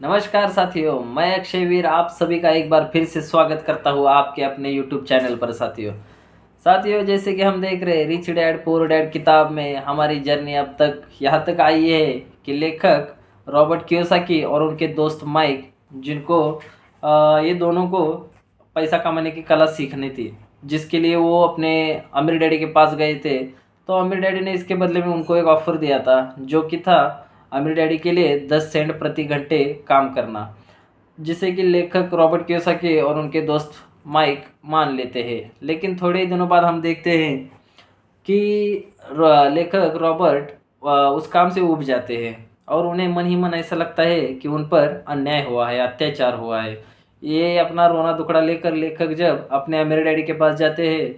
नमस्कार साथियों, मैं अक्षय वीर आप सभी का एक बार फिर से स्वागत करता हूँ आपके अपने यूट्यूब चैनल पर। साथियों जैसे कि हम देख रहे हैं रिच डैड पुअर डैड किताब में हमारी जर्नी अब तक यहाँ तक आई है कि लेखक रॉबर्ट कियोसाकी और उनके दोस्त माइक, जिनको ये दोनों को पैसा कमाने की कला सीखनी थी, जिसके लिए वो अपने अमीर डैडी के पास गए थे। तो अमीर डैडी ने इसके बदले में उनको एक ऑफ़र दिया था, जो कि था अमीर डैडी के लिए 10 सेंट प्रति घंटे काम करना, जिसे कि लेखक रॉबर्ट कियोसाकी और उनके दोस्त माइक मान लेते हैं। लेकिन थोड़े ही दिनों बाद हम देखते हैं कि लेखक रॉबर्ट उस काम से ऊब जाते हैं और उन्हें मन ही मन ऐसा लगता है कि उन पर अन्याय हुआ है, अत्याचार हुआ है। ये अपना रोना दुखड़ा लेकर लेखक जब अपने अमीर डैडी के पास जाते हैं,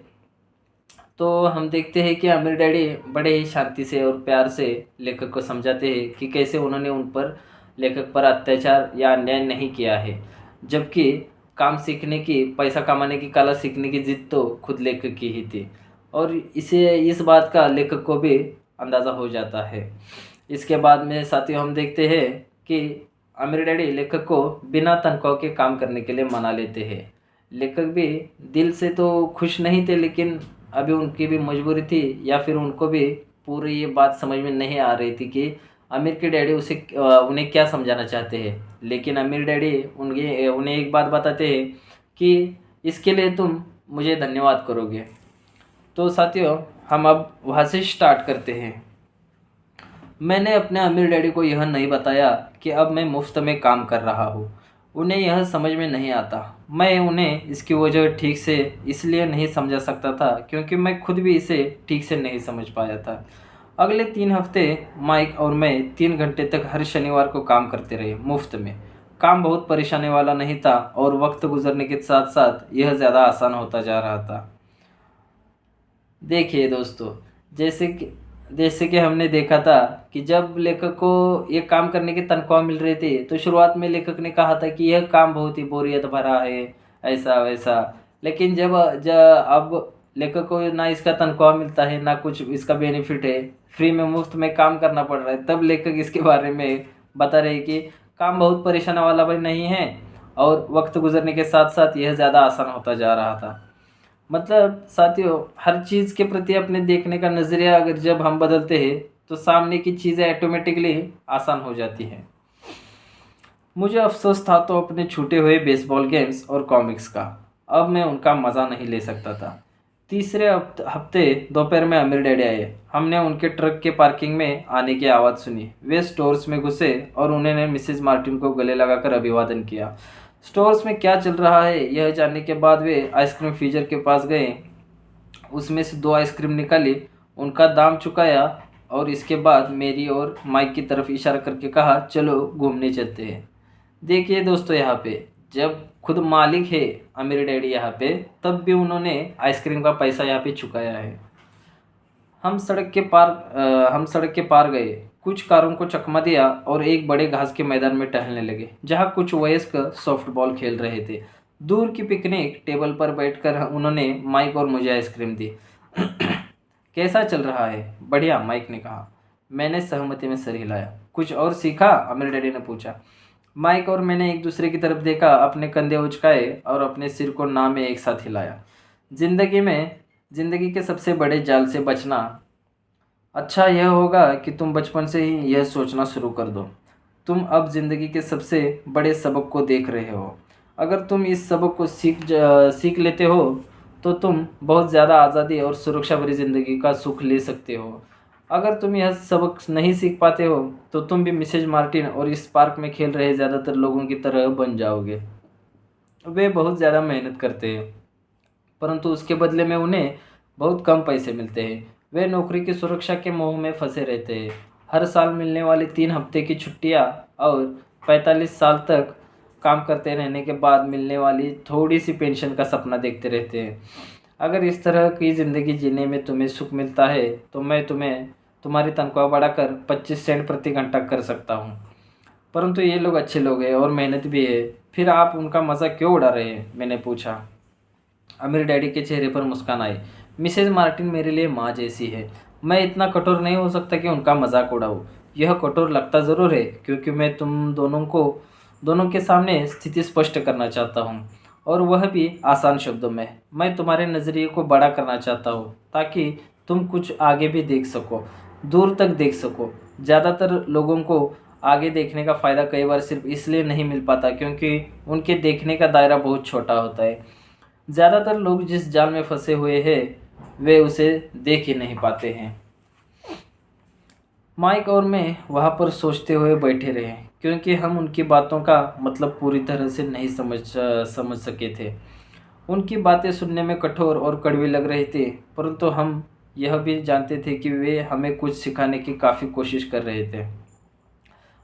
तो हम देखते हैं कि आमिर डैडी बड़े ही शांति से और प्यार से लेखक को समझाते हैं कि कैसे उन्होंने उन पर लेखक पर अत्याचार या अन्याय नहीं किया है, जबकि काम सीखने की, पैसा कमाने की कला सीखने की जिद तो खुद लेखक की ही थी। और इस बात का लेखक को भी अंदाज़ा हो जाता है। इसके बाद में साथियों हम देखते हैं कि आमिर डैडी लेखक को बिना तनख्वाह के काम करने के लिए मना लेते हैं। लेखक भी दिल से तो खुश नहीं थे, लेकिन अभी उनकी भी मजबूरी थी, या फिर उनको भी पूरी ये बात समझ में नहीं आ रही थी कि आमिर के डैडी उन्हें क्या समझाना चाहते हैं। लेकिन आमिर डैडी उन्हें एक बात बताते हैं कि इसके लिए तुम मुझे धन्यवाद करोगे। तो साथियों हम अब वहाँ से स्टार्ट करते हैं। मैंने अपने अमीर डैडी को यह नहीं बताया कि अब मैं मुफ्त में काम कर रहा हूँ। उन्हें यह समझ में नहीं आता। मैं उन्हें इसकी वजह ठीक से इसलिए नहीं समझा सकता था क्योंकि मैं खुद भी इसे ठीक से नहीं समझ पाया था। अगले 3 हफ्ते माइक और मैं 3 घंटे तक हर शनिवार को काम करते रहे, मुफ्त में। काम बहुत परेशानी वाला नहीं था और वक्त गुजरने के साथ साथ यह ज़्यादा आसान होता जा रहा था। देखिए दोस्तों, जैसे कि जैसे कि हमने देखा था कि जब लेखक को ये काम करने की तनख्वाह मिल रही थी, तो शुरुआत में लेखक ने कहा था कि यह काम बहुत ही बोरियत भरा है, ऐसा वैसा। लेकिन जब अब लेखक को ना इसका तनख्वाह मिलता है, ना कुछ इसका बेनिफिट है, फ्री में मुफ्त में काम करना पड़ रहा है, तब लेखक इसके बारे में बता रहे कि काम बहुत परेशान वाला भी नहीं है और वक्त गुजरने के साथ साथ यह ज़्यादा आसान होता जा रहा था। मतलब साथियों, हर चीज़ के प्रति अपने देखने का नज़रिया अगर जब हम बदलते हैं, तो सामने की चीज़ें ऑटोमेटिकली आसान हो जाती हैं। मुझे अफ़सोस था तो अपने छूटे हुए बेसबॉल गेम्स और कॉमिक्स का। अब मैं उनका मज़ा नहीं ले सकता था। तीसरे हफ्ते दोपहर में अमीर डैडी आए। हमने उनके ट्रक के पार्किंग में आने की आवाज़ सुनी। वे स्टोर्स में घुसे और उन्होंने मिसेज मार्टिन को गले लगाकर अभिवादन किया। स्टोर्स में क्या चल रहा है यह जानने के बाद वे आइसक्रीम फ्रीजर के पास गए, उसमें से 2 आइसक्रीम निकाली, उनका दाम चुकाया और इसके बाद मेरी और माइक की तरफ इशारा करके कहा, चलो घूमने चलते हैं। देखिए दोस्तों, यहाँ पे जब खुद मालिक है अमीर डैडी यहाँ पे, तब भी उन्होंने आइसक्रीम का पैसा यहाँ पे चुकाया है। हम सड़क के पार गए, कुछ कारों को चकमा दिया और एक बड़े घास के मैदान में टहलने लगे, जहाँ कुछ वयस्क सॉफ्टबॉल खेल रहे थे। दूर की पिकनिक टेबल पर बैठकर उन्होंने माइक और मुझे आइसक्रीम दी। कैसा चल रहा है? बढ़िया, माइक ने कहा। मैंने सहमति में सर हिलाया। कुछ और सीखा? अमीर डैडी ने पूछा। माइक और मैंने एक दूसरे की तरफ देखा, अपने कंधे उचकाए और अपने सिर को ना में एक साथ हिलाया। जिंदगी के सबसे बड़े जाल से बचना अच्छा यह होगा कि तुम बचपन से ही यह सोचना शुरू कर दो। तुम अब ज़िंदगी के सबसे बड़े सबक को देख रहे हो। अगर तुम इस सबक को सीख लेते हो, तो तुम बहुत ज़्यादा आज़ादी और सुरक्षा भरी ज़िंदगी का सुख ले सकते हो। अगर तुम यह सबक नहीं सीख पाते हो, तो तुम भी मिसेज मार्टिन और इस पार्क में खेल रहे ज़्यादातर लोगों की तरह बन जाओगे। वे बहुत ज़्यादा मेहनत करते हैं, परंतु उसके बदले में उन्हें बहुत कम पैसे मिलते हैं। वे नौकरी की सुरक्षा के मोह में फंसे रहते हैं। हर साल मिलने वाली 3 हफ्ते की छुट्टियाँ और 45 साल तक काम करते रहने के बाद मिलने वाली थोड़ी सी पेंशन का सपना देखते रहते हैं। अगर इस तरह की ज़िंदगी जीने में तुम्हें सुख मिलता है, तो मैं तुम्हारी तनख्वाह बढ़ाकर 25 सेंट प्रति घंटा कर सकता हूँ। परंतु ये लोग अच्छे लोग हैं और मेहनत भी है, फिर आप उनका मज़ा क्यों उड़ा रहे हैं? मैंने पूछा। अमीर डैडी के चेहरे पर मुस्कान आई। मिसेज मार्टिन मेरे लिए माँ जैसी है। मैं इतना कठोर नहीं हो सकता कि उनका मजाक उड़ाऊँ। यह कठोर लगता ज़रूर है क्योंकि मैं तुम दोनों को दोनों के सामने स्थिति स्पष्ट करना चाहता हूँ, और वह भी आसान शब्दों में। मैं तुम्हारे नज़रिए को बड़ा करना चाहता हूँ ताकि तुम कुछ आगे भी देख सको, दूर तक देख सको। ज़्यादातर लोगों को आगे देखने का फ़ायदा कई बार सिर्फ इसलिए नहीं मिल पाता क्योंकि उनके देखने का दायरा बहुत छोटा होता है। ज़्यादातर लोग जिस जाल में फंसे हुए हैं वे उसे देख ही नहीं पाते हैं। माइक और मैं वहाँ पर सोचते हुए बैठे रहे क्योंकि हम उनकी बातों का मतलब पूरी तरह से नहीं समझ सके थे। उनकी बातें सुनने में कठोर और कड़वी लग रही थी, परंतु हम यह भी जानते थे कि वे हमें कुछ सिखाने की काफ़ी कोशिश कर रहे थे।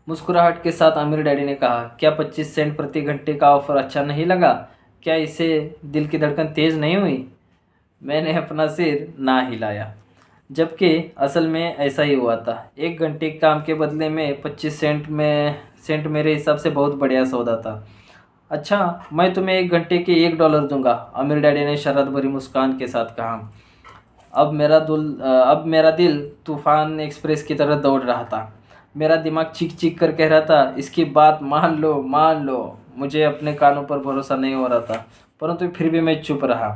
मुस्कुराहट के साथ आमिर डैडी ने कहा, क्या 25 सेंट प्रति घंटे का ऑफर अच्छा नहीं लगा? क्या इससे दिल की धड़कन तेज़ नहीं हुई? मैंने अपना सिर ना हिलाया, जबकि असल में ऐसा ही हुआ था। 1 घंटे काम के बदले में 25 सेंट मेरे हिसाब से बहुत बढ़िया सौदा था। अच्छा, मैं तुम्हें 1 घंटे के $1 दूंगा, आमिर डैडी ने शरारत भरी मुस्कान के साथ कहा। अब मेरा दिल तूफान एक्सप्रेस की तरह दौड़ रहा था। मेरा दिमाग चीख चीख कर कह रहा था, इसकी बात मान लो, मान लो। मुझे अपने कानों पर भरोसा नहीं हो रहा था, परंतु फिर भी मैं चुप रहा।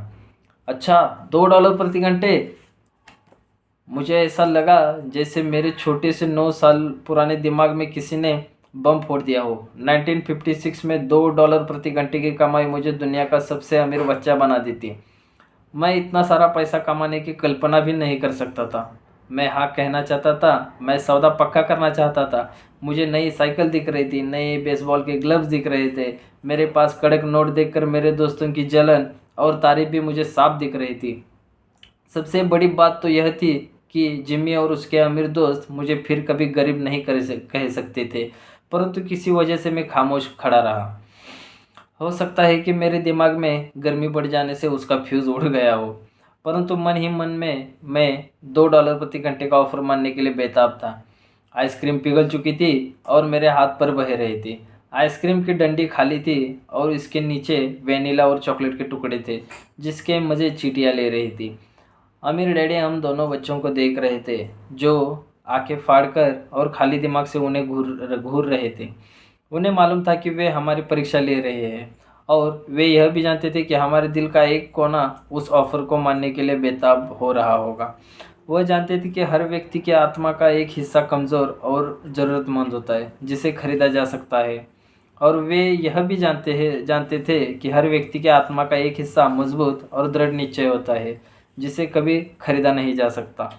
अच्छा, $2 प्रति घंटे? मुझे ऐसा लगा जैसे मेरे छोटे से 9 साल पुराने दिमाग में किसी ने बम फोड़ दिया हो। 1956 में $2 प्रति घंटे की कमाई मुझे दुनिया का सबसे अमीर बच्चा बना देती। मैं इतना सारा पैसा कमाने की कल्पना भी नहीं कर सकता था। मैं हाँ कहना चाहता था, मैं सौदा पक्का करना चाहता था। मुझे नई साइकिल दिख रही थी, नए बेसबॉल के ग्लव्स दिख रहे थे। मेरे पास कड़क नोट देखकर मेरे दोस्तों की जलन और तारीफ भी मुझे साफ दिख रही थी। सबसे बड़ी बात तो यह थी कि जिम्मी और उसके अमीर दोस्त मुझे फिर कभी गरीब नहीं कह सकते थे, परंतु किसी वजह से मैं खामोश खड़ा रहा। हो सकता है कि मेरे दिमाग में गर्मी बढ़ जाने से उसका फ्यूज़ उड़ गया हो, परंतु मन ही मन में मैं $2 प्रति घंटे का ऑफर मानने के लिए बेताब था। आइसक्रीम पिघल चुकी थी और मेरे हाथ पर बह रही थी। आइसक्रीम की डंडी खाली थी और इसके नीचे वेनिला और चॉकलेट के टुकड़े थे जिसके मज़े चींटियाँ ले रही थी। अमीर डैडी हम दोनों बच्चों को देख रहे थे जो आंखें फाड़कर और खाली दिमाग से उन्हें घूर रहे थे। उन्हें मालूम था कि वे हमारी परीक्षा ले रहे हैं, और वे यह भी जानते थे कि हमारे दिल का एक कोना उस ऑफ़र को मानने के लिए बेताब हो रहा होगा। वह जानते थे कि हर व्यक्ति की आत्मा का एक हिस्सा कमज़ोर और ज़रूरतमंद होता है जिसे खरीदा जा सकता है, और वे यह भी जानते थे कि हर व्यक्ति के आत्मा का एक हिस्सा मजबूत और दृढ़ निश्चय होता है जिसे कभी खरीदा नहीं जा सकता।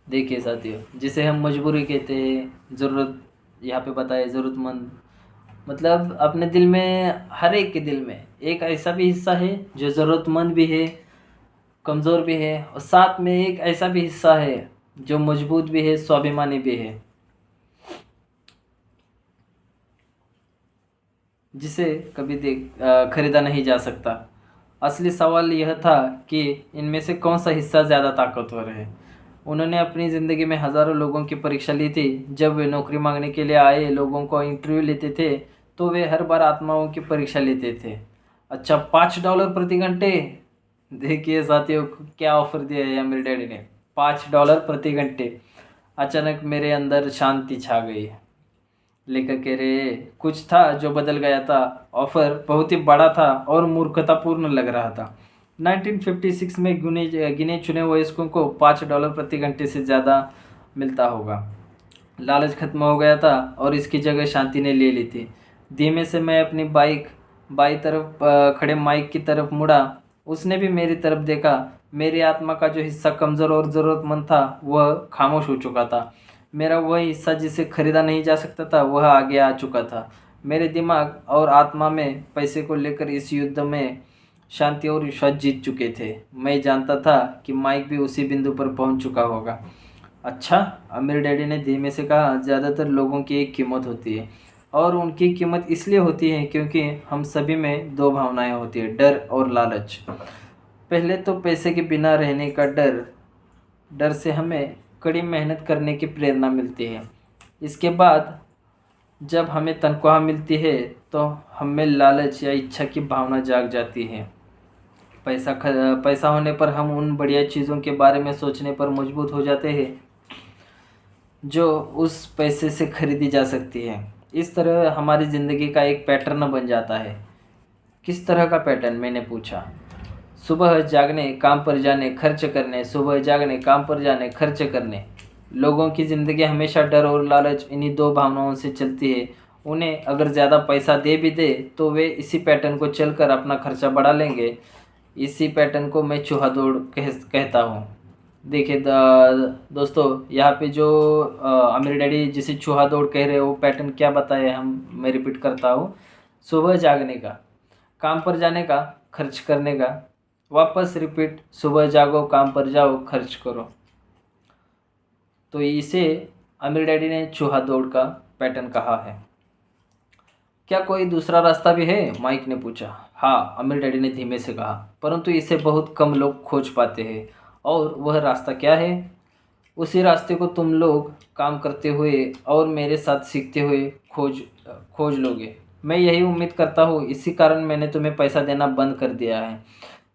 देखिए साथियों, जिसे हम मजबूरी कहते हैं, ज़रूरत, यहाँ पे बताए ज़रूरतमंद, मतलब अपने दिल में, हर एक के दिल में एक ऐसा भी हिस्सा है जो ज़रूरतमंद भी है, कमज़ोर भी है, और साथ में एक ऐसा भी हिस्सा है जो मजबूत भी है, स्वाभिमानी भी है, जिसे कभी खरीदा नहीं जा सकता। असली सवाल यह था कि इनमें से कौन सा हिस्सा ज़्यादा ताकतवर है। उन्होंने अपनी ज़िंदगी में हज़ारों लोगों की परीक्षा ली थी। जब वे नौकरी मांगने के लिए आए लोगों को इंटरव्यू लेते थे तो वे हर बार आत्माओं की परीक्षा लेते थे। अच्छा, $5 प्रति घंटे? देखिए साथियों, क्या ऑफ़र दिया है मेरे डैडी ने, $5 प्रति घंटे। अचानक मेरे अंदर शांति छा गई। लेकर कह रहे, कुछ था जो बदल गया था। ऑफर बहुत ही बड़ा था और मूर्खतापूर्ण लग रहा था। 1956 में गिने चुने वयस्कों को $5 प्रति घंटे से ज़्यादा मिलता होगा। लालच खत्म हो गया था और इसकी जगह शांति ने ले ली थी। धीमे से मैं अपनी बाइक बाई तरफ खड़े माइक की तरफ मुड़ा। उसने भी मेरी तरफ देखा। मेरी आत्मा का जो हिस्सा कमज़ोर और ज़रूरतमंद था वह खामोश हो चुका था। मेरा वह हिस्सा जिसे खरीदा नहीं जा सकता था वह आगे आ चुका था। मेरे दिमाग और आत्मा में पैसे को लेकर इस युद्ध में शांति और विश्वास जीत चुके थे। मैं जानता था कि माइक भी उसी बिंदु पर पहुंच चुका होगा। अच्छा, अमीर डैडी ने धीमे से कहा, ज़्यादातर लोगों की एक कीमत होती है, और उनकी कीमत इसलिए होती है क्योंकि हम सभी में दो भावनाएं होती है, डर और लालच। पहले तो पैसे के बिना रहने का डर से हमें कड़ी मेहनत करने की प्रेरणा मिलती है। इसके बाद जब हमें तनख्वाह मिलती है तो हमें लालच या इच्छा की भावना जाग जाती है। पैसा होने पर हम उन बढ़िया चीज़ों के बारे में सोचने पर मजबूत हो जाते हैं जो उस पैसे से खरीदी जा सकती है। इस तरह हमारी ज़िंदगी का एक पैटर्न बन जाता है। किस तरह का पैटर्न, मैंने पूछा। सुबह जागने, काम पर जाने, खर्च करने, सुबह जागने, काम पर जाने, खर्च करने। लोगों की ज़िंदगी हमेशा डर और लालच, इन्हीं दो भावनाओं से चलती है। उन्हें अगर ज़्यादा पैसा दे भी दे तो वे इसी पैटर्न को चलकर अपना खर्चा बढ़ा लेंगे। इसी पैटर्न को मैं चूहा दौड़ कहता हूँ। देखिए दोस्तों, यहाँ पे जो अमीर डैडी जिसे चूहा दौड़ कह रहे हो, वो पैटर्न क्या बताया मैं रिपीट करता हूँ। सुबह जागने का, काम पर जाने का, खर्च करने का। वापस रिपीट, सुबह जागो, काम पर जाओ, खर्च करो। तो इसे अमीर डैडी ने चूहा दौड़ का पैटर्न कहा है। क्या कोई दूसरा रास्ता भी है, माइक ने पूछा। हाँ, अमीर डैडी ने धीमे से कहा, परंतु इसे बहुत कम लोग खोज पाते हैं। और वह रास्ता क्या है? उसी रास्ते को तुम लोग काम करते हुए और मेरे साथ सीखते हुए खोज लोगे। मैं यही उम्मीद करता हूँ, इसी कारण मैंने तुम्हें पैसा देना बंद कर दिया है।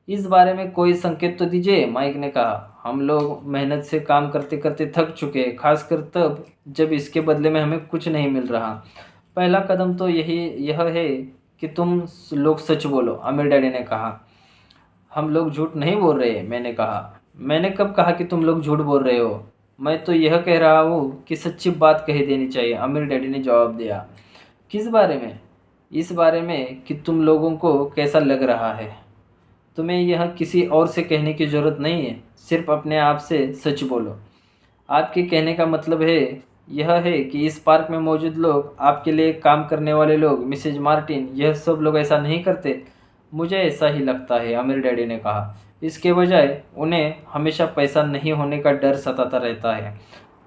इस बारे में कोई संकेत तो दीजिए, माइक ने कहा। हम लोग मेहनत से काम करते करते थक चुके हैं, खासकर तब जब इसके बदले में हमें कुछ नहीं मिल रहा। पहला कदम तो यह है कि तुम लोग सच बोलो, अमीर डैडी ने कहा। हम लोग झूठ नहीं बोल रहे, मैंने कहा। मैंने कब कहा कि तुम लोग झूठ बोल रहे हो? मैं तो यह कह रहा हूँ कि सच्ची बात कह देनी चाहिए, अमीर डैडी ने जवाब दिया। किस बारे में? इस बारे में कि तुम लोगों को कैसा लग रहा है। तुम्हें यह किसी और से कहने की ज़रूरत नहीं है, सिर्फ अपने आप से सच बोलो। आपके कहने का मतलब है यह है कि इस पार्क में मौजूद लोग, आपके लिए काम करने वाले लोग, मिसेज मार्टिन, यह सब लोग ऐसा नहीं करते। मुझे ऐसा ही लगता है, अमीर डैडी ने कहा। इसके बजाय उन्हें हमेशा पैसा नहीं होने का डर सताता रहता है।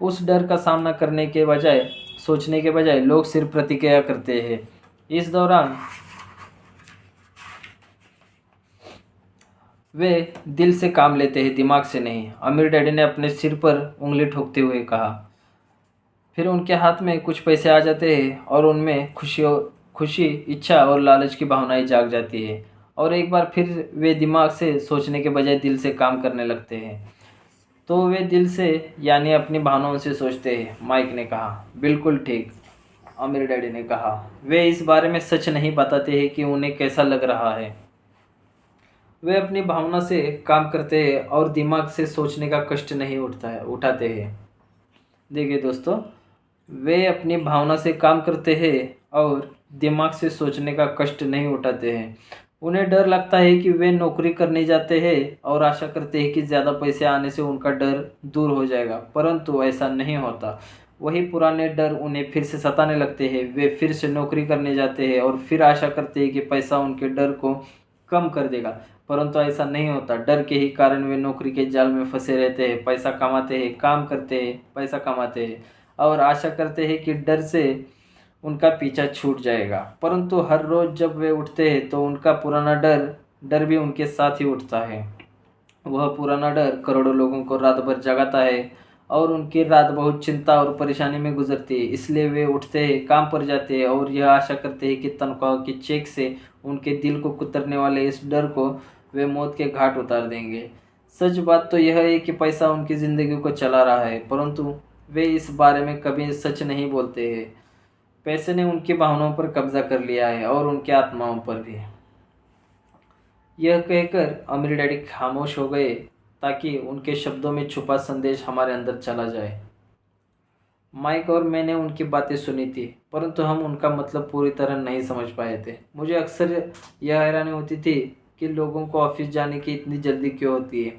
उस डर का सामना करने के बजाय, सोचने के बजाय लोग सिर्फ प्रतिक्रिया करते हैं। इस दौरान वे दिल से काम लेते हैं, दिमाग से नहीं, अमीर डैडी ने अपने सिर पर उंगली ठोकते हुए कहा। फिर उनके हाथ में कुछ पैसे आ जाते हैं और उनमें खुशी, इच्छा और लालच की भावनाएं जाग जाती है। और एक बार फिर वे दिमाग से सोचने के बजाय दिल से काम करने लगते हैं। तो वे दिल से, यानी अपनी भावनाओं से सोचते हैं, माइक ने कहा। बिल्कुल ठीक, अमीर डैडी ने कहा। वे इस बारे में सच नहीं बताते हैं कि उन्हें कैसा लग रहा है। वे अपनी भावना से काम करते हैं और दिमाग से सोचने का कष्ट नहीं उठाते हैं। देखिए दोस्तों, वे अपनी भावना से काम करते हैं और दिमाग से सोचने का कष्ट नहीं उठाते हैं। उन्हें डर लगता है कि वे नौकरी करने जाते हैं और आशा करते हैं कि ज़्यादा पैसे आने से उनका डर दूर हो जाएगा, परंतु ऐसा नहीं होता। वही पुराने डर उन्हें फिर से सताने लगते हैं। वे फिर से नौकरी करने जाते हैं और फिर आशा करते हैं कि पैसा उनके डर को कम कर देगा, परंतु ऐसा नहीं होता। डर के ही कारण वे नौकरी के जाल में फंसे रहते हैं, पैसा कमाते हैं, काम करते हैं, पैसा कमाते हैं और आशा करते हैं कि डर से उनका पीछा छूट जाएगा। परंतु हर रोज़ जब वे उठते हैं तो उनका पुराना डर भी उनके साथ ही उठता है। वह पुराना डर करोड़ों लोगों को रात भर जगाता है और उनकी रात बहुत चिंता और परेशानी में गुजरती है। इसलिए वे उठते हैं, काम पर जाते हैं और यह आशा करते हैं कि तनख्वाह के चेक से उनके दिल को कुतरने वाले इस डर को वे मौत के घाट उतार देंगे। सच बात तो यह है कि पैसा उनकी ज़िंदगी को चला रहा है, परंतु वे इस बारे में कभी सच नहीं बोलते हैं। पैसे ने उनकी भावनाओं पर कब्जा कर लिया है और उनकी आत्माओं पर भी। यह कहकर अमीर डैडी खामोश हो गए ताकि उनके शब्दों में छुपा संदेश हमारे अंदर चला जाए। माइक और मैंने उनकी बातें सुनी थी, परंतु हम उनका मतलब पूरी तरह नहीं समझ पाए थे। मुझे अक्सर यह हैरानी होती थी कि लोगों को ऑफिस जाने की इतनी जल्दी क्यों होती है।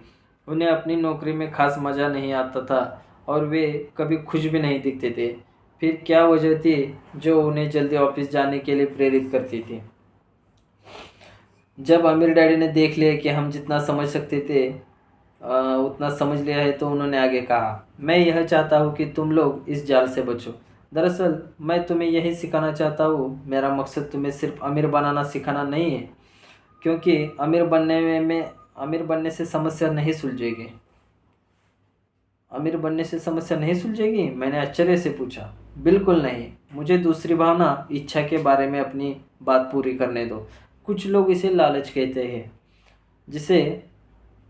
उन्हें अपनी नौकरी में खास मज़ा नहीं आता था और वे कभी खुश भी नहीं दिखते थे। फिर क्या वजह थी जो उन्हें जल्दी ऑफिस जाने के लिए प्रेरित करती थी? जब आमिर डैडी ने देख लिया कि हम जितना समझ सकते थे उतना समझ लिया है, तो उन्होंने आगे कहा, मैं यह चाहता हूँ कि तुम लोग इस जाल से बचो। दरअसल मैं तुम्हें यही सिखाना चाहता हूँ। मेरा मकसद तुम्हें सिर्फ अमीर बनाना सिखाना नहीं है, क्योंकि अमीर बनने से समस्या नहीं सुलझेगी। अमीर बनने से समस्या नहीं सुलझेगी? मैंने आश्चर्य से पूछा। बिल्कुल नहीं, मुझे दूसरी भावना, इच्छा के बारे में अपनी बात पूरी करने दो। कुछ लोग इसे लालच कहते हैं, जिसे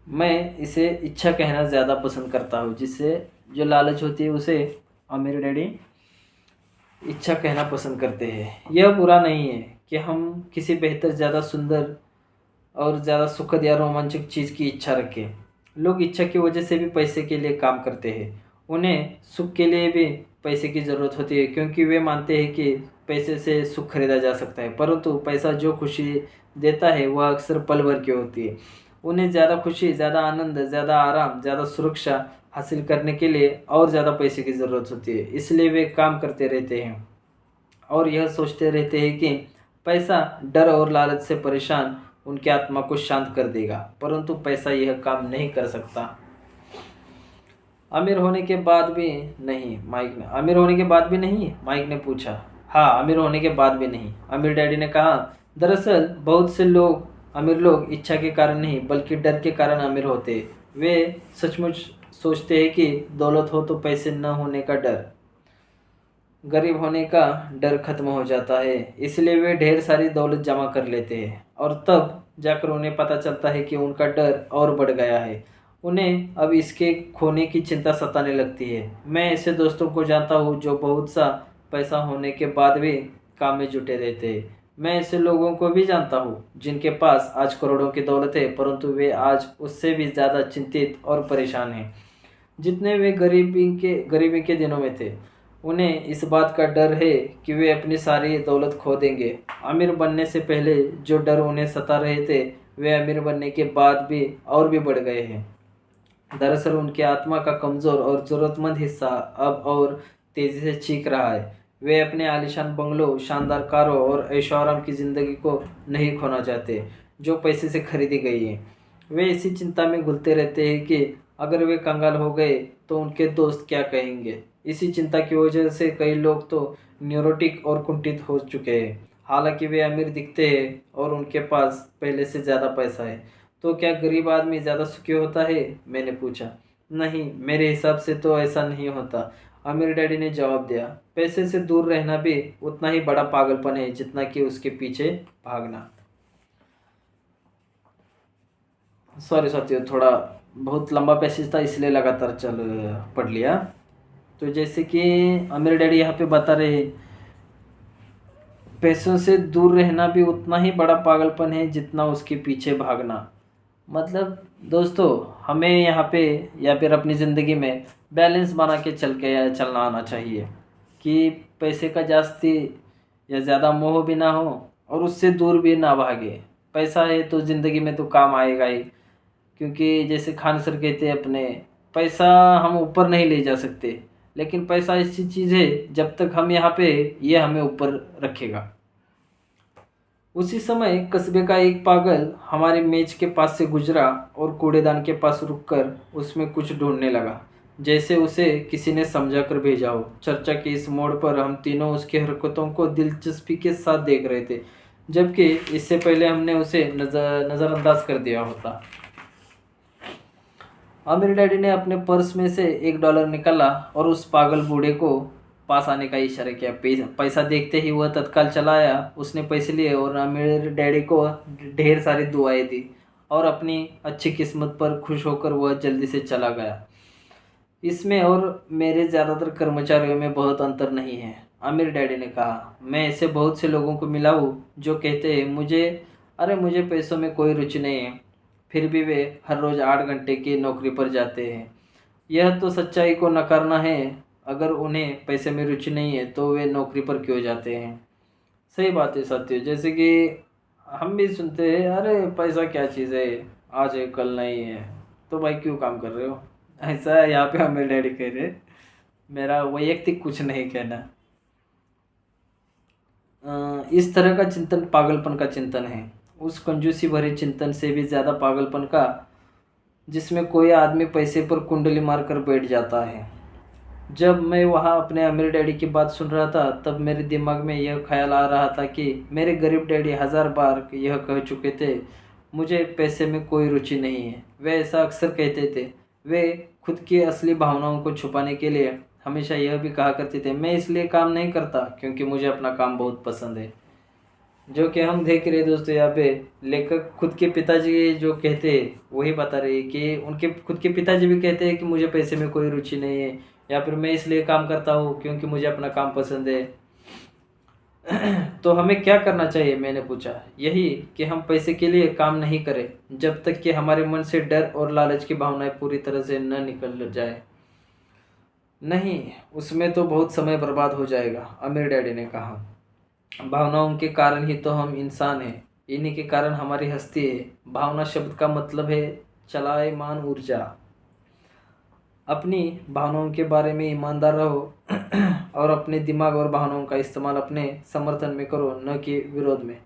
मैं इसे इच्छा कहना ज़्यादा पसंद करता हूँ। जिससे जो लालच होती है उसे अमीर डैडी इच्छा कहना पसंद करते हैं। यह बुरा नहीं है कि हम किसी बेहतर, ज़्यादा सुंदर और ज़्यादा सुखद या रोमांचक चीज़ की इच्छा रखें। लोग इच्छा की वजह से भी पैसे के लिए काम करते हैं। उन्हें सुख के लिए भी पैसे की ज़रूरत होती है, क्योंकि वे मानते हैं कि पैसे से सुख खरीदा जा सकता है। परंतु पैसा जो खुशी देता है वह अक्सर पल भर की होती है। उन्हें ज़्यादा खुशी, ज़्यादा आनंद, ज़्यादा आराम, ज़्यादा सुरक्षा हासिल करने के लिए और ज़्यादा पैसे की ज़रूरत होती है। इसलिए वे काम करते रहते हैं और यह सोचते रहते हैं कि पैसा डर और लालच से परेशान उनकी आत्मा को शांत कर देगा, परंतु पैसा यह काम नहीं कर सकता। अमीर होने के बाद भी नहीं, माइक ने पूछा। हाँ, अमीर होने के बाद भी नहीं, अमीर डैडी ने कहा। दरअसल बहुत से लोग, अमीर लोग इच्छा के कारण नहीं बल्कि डर के कारण अमीर होते। वे सचमुच सोचते हैं कि दौलत हो तो पैसे न होने का डर, गरीब होने का डर खत्म हो जाता है। इसलिए वे ढेर सारी दौलत जमा कर लेते हैं और तब जाकर उन्हें पता चलता है कि उनका डर और बढ़ गया है। उन्हें अब इसके खोने की चिंता सताने लगती है। मैं ऐसे दोस्तों को जानता हूँ जो बहुत सा पैसा होने के बाद भी काम में जुटे रहते हैं। मैं ऐसे लोगों को भी जानता हूँ जिनके पास आज करोड़ों की दौलत है, परंतु वे आज उससे भी ज़्यादा चिंतित और परेशान हैं जितने वे गरीबी के दिनों में थे। उन्हें इस बात का डर है कि वे अपनी सारी दौलत खो देंगे। अमीर बनने से पहले जो डर उन्हें सता रहे थे, वे अमीर बनने के बाद भी और भी बढ़ गए हैं। दरअसल उनकी आत्मा का कमज़ोर और ज़रूरतमंद हिस्सा अब और तेज़ी से चीख रहा है। वे अपने आलीशान बंगलों, शानदार कारों और ऐशो आराम की ज़िंदगी को नहीं खोना चाहते जो पैसे से खरीदी गई है। वे इसी चिंता में घुलते रहते हैं कि अगर वे कंगाल हो गए तो उनके दोस्त क्या कहेंगे। इसी चिंता की वजह से कई लोग तो न्यूरोटिक और कुंठित हो चुके हैं। हालांकि वे अमीर दिखते हैं और उनके पास पहले से ज़्यादा पैसा है। तो क्या गरीब आदमी ज़्यादा सुखी होता है? मैंने पूछा। नहीं, मेरे हिसाब से तो ऐसा नहीं होता, अमीर डैडी ने जवाब दिया। पैसे से दूर रहना भी उतना ही बड़ा पागलपन है जितना कि उसके पीछे भागना। सॉरी साथियों, थोड़ा बहुत लंबा पैसेज था इसलिए लगातार पढ़ लिया। तो जैसे कि अमीर डैडी यहाँ पे बता रहे हैं, पैसों से दूर रहना भी उतना ही बड़ा पागलपन है जितना उसके पीछे भागना। मतलब दोस्तों, हमें यहाँ पे या फिर अपनी ज़िंदगी में बैलेंस बना के चलना आना चाहिए कि पैसे का जास्ती या ज़्यादा मोह भी ना हो और उससे दूर भी ना भागे। पैसा है तो ज़िंदगी में तो काम आएगा ही, क्योंकि जैसे खान सर कहते हैं अपने, पैसा हम ऊपर नहीं ले जा सकते, लेकिन पैसा ऐसी चीज़ है जब तक हम यहाँ पे, ये हमें ऊपर रखेगा। उसी समय कस्बे का एक पागल हमारे मेज के पास से गुजरा और कूड़ेदान के पास रुककर उसमें कुछ ढूंढने लगा, जैसे उसे किसी ने समझा कर भेजा हो। चर्चा के इस मोड़ पर हम तीनों उसकी हरकतों को दिलचस्पी के साथ देख रहे थे, जबकि इससे पहले हमने उसे नज़रअंदाज कर दिया होता। आमिर डैडी ने अपने पर्स में से $1 निकाला और उस पागल बूढ़े को पास आने का इशारा किया। पैसा देखते ही वह तत्काल चला आया। उसने पैसे लिए और आमिर डैडी को ढेर सारी दुआएं दी और अपनी अच्छी किस्मत पर खुश होकर वह जल्दी से चला गया। इसमें और मेरे ज़्यादातर कर्मचारियों में बहुत अंतर नहीं है, आमिर डैडी ने कहा। मैं ऐसे बहुत से लोगों को मिला हूँ जो कहते हैं मुझे पैसों में कोई रुचि नहीं है, फिर भी वे हर रोज़ 8 घंटे की नौकरी पर जाते हैं। यह तो सच्चाई को नकारना है। अगर उन्हें पैसे में रुचि नहीं है तो वे नौकरी पर क्यों जाते हैं? सही बात है साथियों, जैसे कि हम भी सुनते हैं, अरे पैसा क्या चीज़ है, आज है कल नहीं है, तो भाई क्यों काम कर रहे हो? ऐसा है यहाँ पे हमें डैडी कह रहे। मेरा वैयक्तिक कुछ नहीं कहना। इस तरह का चिंतन पागलपन का चिंतन है, उस कंजूसी भरे चिंतन से भी ज़्यादा पागलपन का जिसमें कोई आदमी पैसे पर कुंडली मार कर बैठ जाता है। जब मैं वहाँ अपने अमीर डैडी की बात सुन रहा था तब मेरे दिमाग में यह ख्याल आ रहा था कि मेरे गरीब डैडी 1000 बार यह कह चुके थे, मुझे पैसे में कोई रुचि नहीं है। वे ऐसा अक्सर कहते थे। वे खुद की असली भावनाओं को छुपाने के लिए हमेशा यह भी कहा करते थे, मैं इसलिए काम नहीं करता क्योंकि मुझे अपना काम बहुत पसंद है। जो कि हम देख रहे दोस्तों, यहाँ पे लेखक खुद के पिताजी जो कहते हैं वही बता रहे हैं कि उनके खुद के पिताजी भी कहते हैं कि मुझे पैसे में कोई रुचि नहीं है, या फिर मैं इसलिए काम करता हूँ क्योंकि मुझे अपना काम पसंद है। तो हमें क्या करना चाहिए, मैंने पूछा। यही कि हम पैसे के लिए काम नहीं करें जब तक कि हमारे मन से डर और लालच की भावनाएं पूरी तरह से न निकल जाए। नहीं, उसमें तो बहुत समय बर्बाद हो जाएगा, अमीर डैडी ने कहा। भावनाओं के कारण ही तो हम इंसान हैं, इन्हीं के कारण हमारी हस्ती है। भावना शब्द का मतलब है चलायमान ऊर्जा। अपनी भावनाओं के बारे में ईमानदार रहो और अपने दिमाग और भावनाओं का इस्तेमाल अपने समर्थन में करो, न कि विरोध में।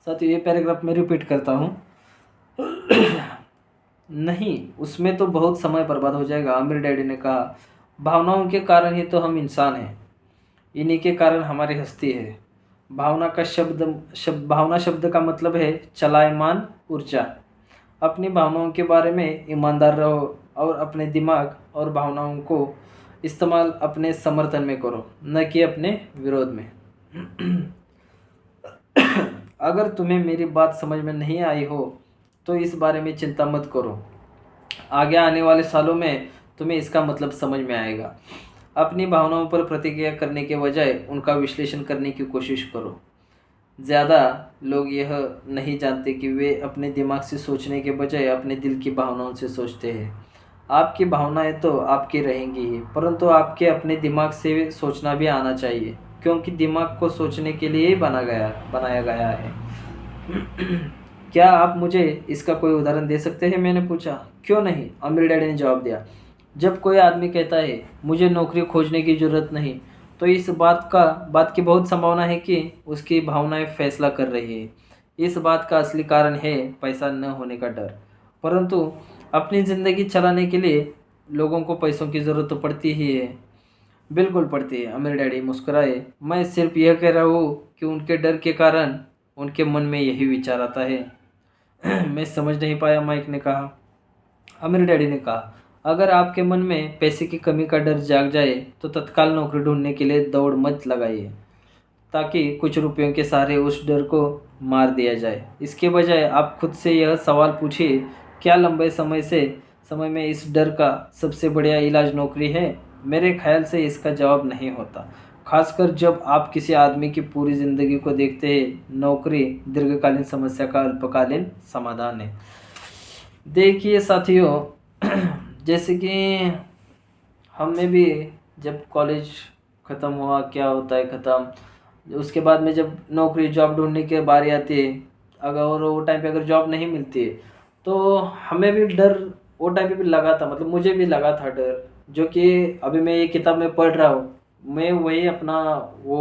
साथियों, ये पैराग्राफ मैं रिपीट करता हूँ। नहीं, उसमें तो बहुत समय बर्बाद हो जाएगा, आमिर डैडी ने कहा। भावनाओं के कारण ही तो हम इंसान हैं, इन्हीं के कारण हमारी हस्ती है। भावना शब्द का मतलब है चलायमान ऊर्जा। अपनी भावनाओं के बारे में ईमानदार रहो और अपने दिमाग और भावनाओं को इस्तेमाल अपने समर्थन में करो, न कि अपने विरोध में। अगर तुम्हें मेरी बात समझ में नहीं आई हो तो इस बारे में चिंता मत करो, आगे आने वाले सालों में तुम्हें इसका मतलब समझ में आएगा। अपनी भावनाओं पर प्रतिक्रिया करने के बजाय उनका विश्लेषण करने की कोशिश करो। ज़्यादा लोग यह नहीं जानते कि वे अपने दिमाग से सोचने के बजाय अपने दिल की भावनाओं से सोचते हैं। आपकी भावनाएं तो आपकी रहेंगी ही, परंतु आपके अपने दिमाग से सोचना भी आना चाहिए, क्योंकि दिमाग को सोचने के लिए ही बनाया गया है। क्या आप मुझे इसका कोई उदाहरण दे सकते हैं, मैंने पूछा। क्यों नहीं, अमीर डैडी ने जवाब दिया। जब कोई आदमी कहता है मुझे नौकरी खोजने की ज़रूरत नहीं, तो इस बात की बहुत संभावना है कि उसकी भावनाएं फैसला कर रही है। इस बात का असली कारण है पैसा न होने का डर। परंतु अपनी ज़िंदगी चलाने के लिए लोगों को पैसों की ज़रूरत तो पड़ती ही है। बिल्कुल पड़ती है, अमीर डैडी मुस्कुराए। मैं सिर्फ यह कह रहा हूँ कि उनके डर के कारण उनके मन में यही विचार आता है। मैं समझ नहीं पाया, माइक ने कहा। अमीर डैडी ने कहा, अगर आपके मन में पैसे की कमी का डर जाग जाए तो तत्काल नौकरी ढूंढने के लिए दौड़ मत लगाइए, ताकि कुछ रुपयों के सहारे उस डर को मार दिया जाए। इसके बजाय आप खुद से यह सवाल पूछिए, क्या लंबे समय में इस डर का सबसे बढ़िया इलाज नौकरी है? मेरे ख्याल से इसका जवाब नहीं होता, खासकर जब आप किसी आदमी की पूरी ज़िंदगी को देखते हैं। नौकरी दीर्घकालीन समस्या का अल्पकालीन समाधान है। देखिए साथियों, जैसे कि हमने भी जब कॉलेज ख़त्म हुआ, क्या होता है ख़त्म, उसके बाद में जब नौकरी जॉब ढूंढने की बारी आती है, अगर वो टाइम पे अगर जॉब नहीं मिलती है तो हमें भी डर वो टाइम पे भी लगा था, मतलब मुझे भी लगा था डर, जो कि अभी मैं ये किताब में पढ़ रहा हूँ, मैं वही अपना वो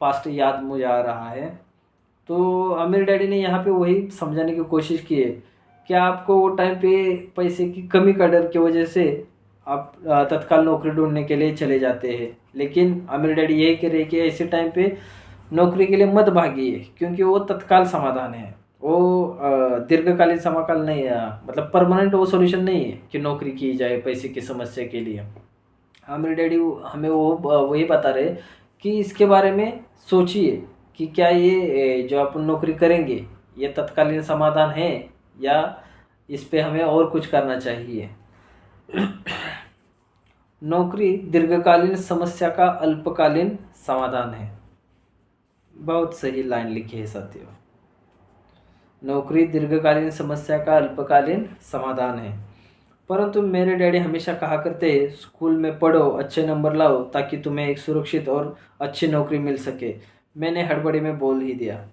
पास्ट याद मुझे आ रहा है। तो आमिर डैडी ने यहाँ पे वही समझाने की कोशिश की है कि आपको वो टाइम पे पैसे की कमी का डर की वजह से आप तत्काल नौकरी ढूंढने के लिए चले जाते हैं। लेकिन आमिर डैडी यही कह रहे हैं कि ऐसे टाइम पे नौकरी के लिए मत भागिए, क्योंकि वो तत्काल समाधान है, वो दीर्घकालीन समाकाल नहीं है, मतलब परमानेंट वो सॉल्यूशन नहीं है कि नौकरी की जाए पैसे की समस्या के लिए। आमिर डैडी हमें वो वही बता रहे कि इसके बारे में सोचिए कि क्या ये जो अपन नौकरी करेंगे ये तत्कालीन समाधान है, या इस पे हमें और कुछ करना चाहिए। नौकरी दीर्घकालीन समस्या का अल्पकालीन समाधान है। बहुत सही लाइन लिखी है साथियों। नौकरी दीर्घकालीन समस्या का अल्पकालीन समाधान है। परंतु मेरे डैडी हमेशा कहा करते, स्कूल में पढ़ो, अच्छे नंबर लाओ, ताकि तुम्हें एक सुरक्षित और अच्छी नौकरी मिल सके। मैंने हड़बड़ी में बोल ही दिया।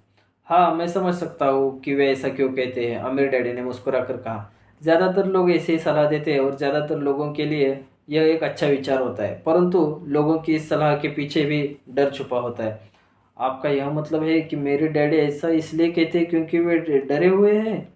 हाँ, मैं समझ सकता हूँ कि वे ऐसा क्यों कहते हैं, अमीर डैडी ने मुस्कुरा कर कहा। ज़्यादातर लोग ऐसे ही सलाह देते हैं और ज़्यादातर लोगों के लिए यह एक अच्छा विचार होता है, परंतु लोगों की इस सलाह के पीछे भी डर छुपा होता है। आपका यह मतलब है कि मेरे डैडी ऐसा इसलिए कहते हैं क्योंकि वे डरे हुए हैं?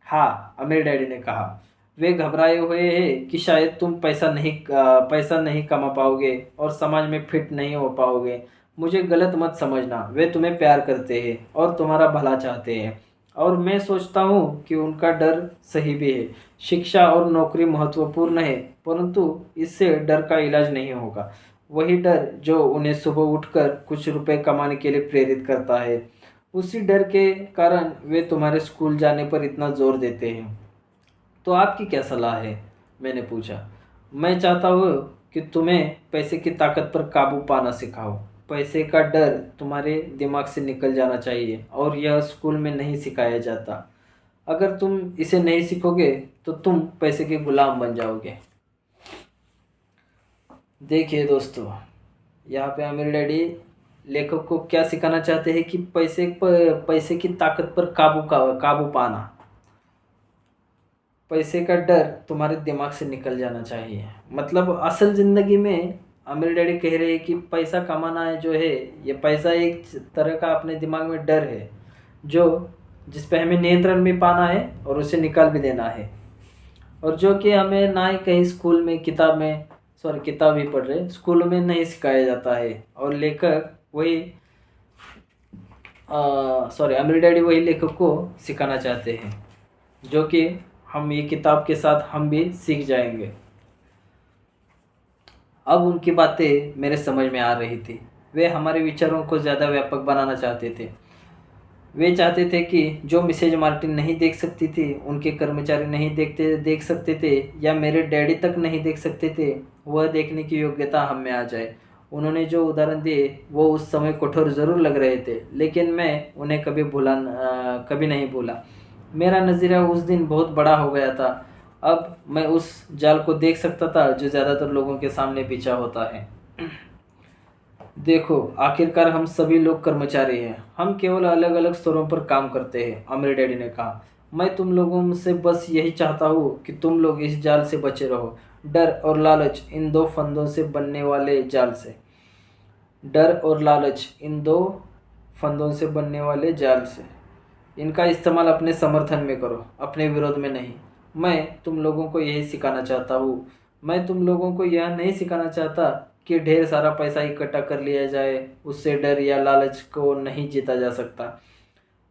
हाँ, अमीर डैडी ने कहा। वे घबराए हुए हैं कि शायद तुम पैसा नहीं कमा पाओगे और समाज में फिट नहीं हो पाओगे। मुझे गलत मत समझना, वे तुम्हें प्यार करते हैं और तुम्हारा भला चाहते हैं, और मैं सोचता हूँ कि उनका डर सही भी है। शिक्षा और नौकरी महत्वपूर्ण है, परंतु इससे डर का इलाज नहीं होगा। वही डर जो उन्हें सुबह उठकर कुछ रुपए कमाने के लिए प्रेरित करता है, उसी डर के कारण वे तुम्हारे स्कूल जाने पर इतना जोर देते हैं। तो आपकी क्या सलाह है, मैंने पूछा। मैं चाहता हूँ कि तुम्हें पैसे की ताकत पर काबू पाना सिखाओ, पैसे का डर तुम्हारे दिमाग से निकल जाना चाहिए और यह स्कूल में नहीं सिखाया जाता। अगर तुम इसे नहीं सीखोगे तो तुम पैसे के गुलाम बन जाओगे। देखिए दोस्तों, यहाँ पे आमिर डैडी लेखक को क्या सिखाना चाहते हैं कि पैसे की ताकत पर काबू पाना। पैसे का डर तुम्हारे दिमाग से निकल जाना चाहिए। मतलब असल ज़िंदगी में आमिर डैडी कह रहे हैं कि पैसा कमाना है जो है, ये पैसा एक तरह का अपने दिमाग में डर है जो जिस पे हमें नियंत्रण भी पाना है और उसे निकाल भी देना है। और जो कि हमें ना ही कहीं स्कूल में किताब ही पढ़ रहे स्कूल में नहीं सिखाया जाता है। और लेखक वही आमिर डैडी वही लेखक को सिखाना चाहते हैं, जो कि हम ये किताब के साथ हम भी सीख जाएंगे। अब उनकी बातें मेरे समझ में आ रही थी। वे हमारे विचारों को ज़्यादा व्यापक बनाना चाहते थे। वे चाहते थे कि जो मिसेज मार्टिन नहीं देख सकती थी, उनके कर्मचारी नहीं देख सकते थे, या मेरे डैडी तक नहीं देख सकते थे, वह देखने की योग्यता हम में आ जाए। उन्होंने जो उदाहरण दिए वो उस समय कठोर ज़रूर लग रहे थे, लेकिन मैं उन्हें कभी नहीं भूला। मेरा नज़रिया उस दिन बहुत बड़ा हो गया था। अब मैं उस जाल को देख सकता था जो ज़्यादातर लोगों के सामने बिछा होता है। देखो, आखिरकार हम सभी लोग कर्मचारी हैं, हम केवल अलग अलग स्तरों पर काम करते हैं, आमिर डैडी ने कहा। मैं तुम लोगों से बस यही चाहता हूँ कि तुम लोग इस जाल से बचे रहो, डर और लालच इन दो फंदों से बनने वाले जाल से। डर और लालच इन दो फंदों से बनने वाले जाल से। इनका इस्तेमाल अपने समर्थन में करो, अपने विरोध में नहीं। मैं तुम लोगों को यही सिखाना चाहता हूँ। मैं तुम लोगों को यह नहीं सिखाना चाहता कि ढेर सारा पैसा इकट्ठा कर लिया जाए, उससे डर या लालच को नहीं जीता जा सकता।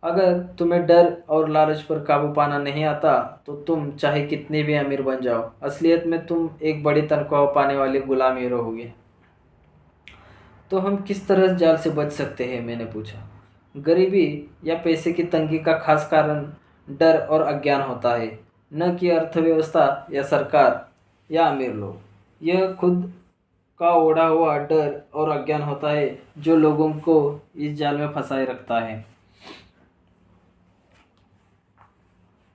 अगर तुम्हें डर और लालच पर काबू पाना नहीं आता तो तुम चाहे कितने भी अमीर बन जाओ, असलियत में तुम एक बड़ी तनख्वाह पाने वाले गुलाम ही रहोगे। तो हम किस तरह जाल से बच सकते हैं, मैंने पूछा। गरीबी या पैसे की तंगी का खास कारण डर और अज्ञान होता है, न कि अर्थव्यवस्था या सरकार या अमीर लोग। यह खुद का ओढ़ा हुआ डर और अज्ञान होता है जो लोगों को इस जाल में फंसाए रखता है।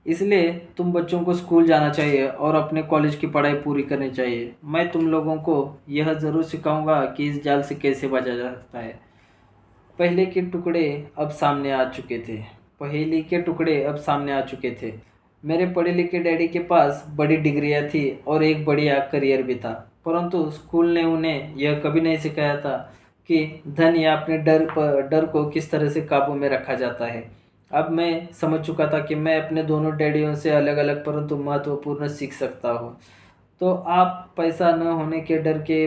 इसलिए तुम बच्चों को स्कूल जाना चाहिए और अपने कॉलेज की पढ़ाई पूरी करनी चाहिए। मैं तुम लोगों को यह ज़रूर सिखाऊंगा कि इस जाल से कैसे बचा जा सकता है। पहले के टुकड़े अब सामने आ चुके थे पहेली के टुकड़े अब सामने आ चुके थे। मेरे पढ़े लिखे डैडी के पास बड़ी डिग्रियां थी और एक बढ़िया करियर भी था, परंतु स्कूल ने उन्हें यह कभी नहीं सिखाया था कि धन या अपने डर को किस तरह से काबू में रखा जाता है। अब मैं समझ चुका था कि मैं अपने दोनों डैडियों से अलग अलग परंतु महत्वपूर्ण सीख सकता हूँ। तो आप पैसा न होने के डर के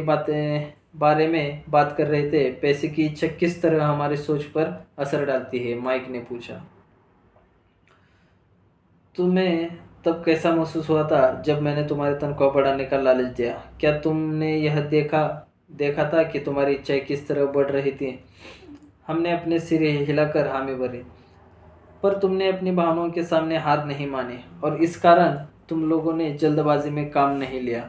बारे में बात कर रहे थे। पैसे की इच्छा किस तरह हमारी सोच पर असर डालती है, माइक ने पूछा। तुम्हें तब कैसा महसूस हुआ था जब मैंने तुम्हारी तनख्वाह बढ़ाने का लालच दिया? क्या तुमने यह देखा था कि तुम्हारी इच्छाएं किस तरह बढ़ रही थी? हमने अपने सिर हिलाकर हामी भरी। पर तुमने अपनी भावनाओं के सामने हार नहीं मानी और इस कारण तुम लोगों ने जल्दबाजी में काम नहीं लिया।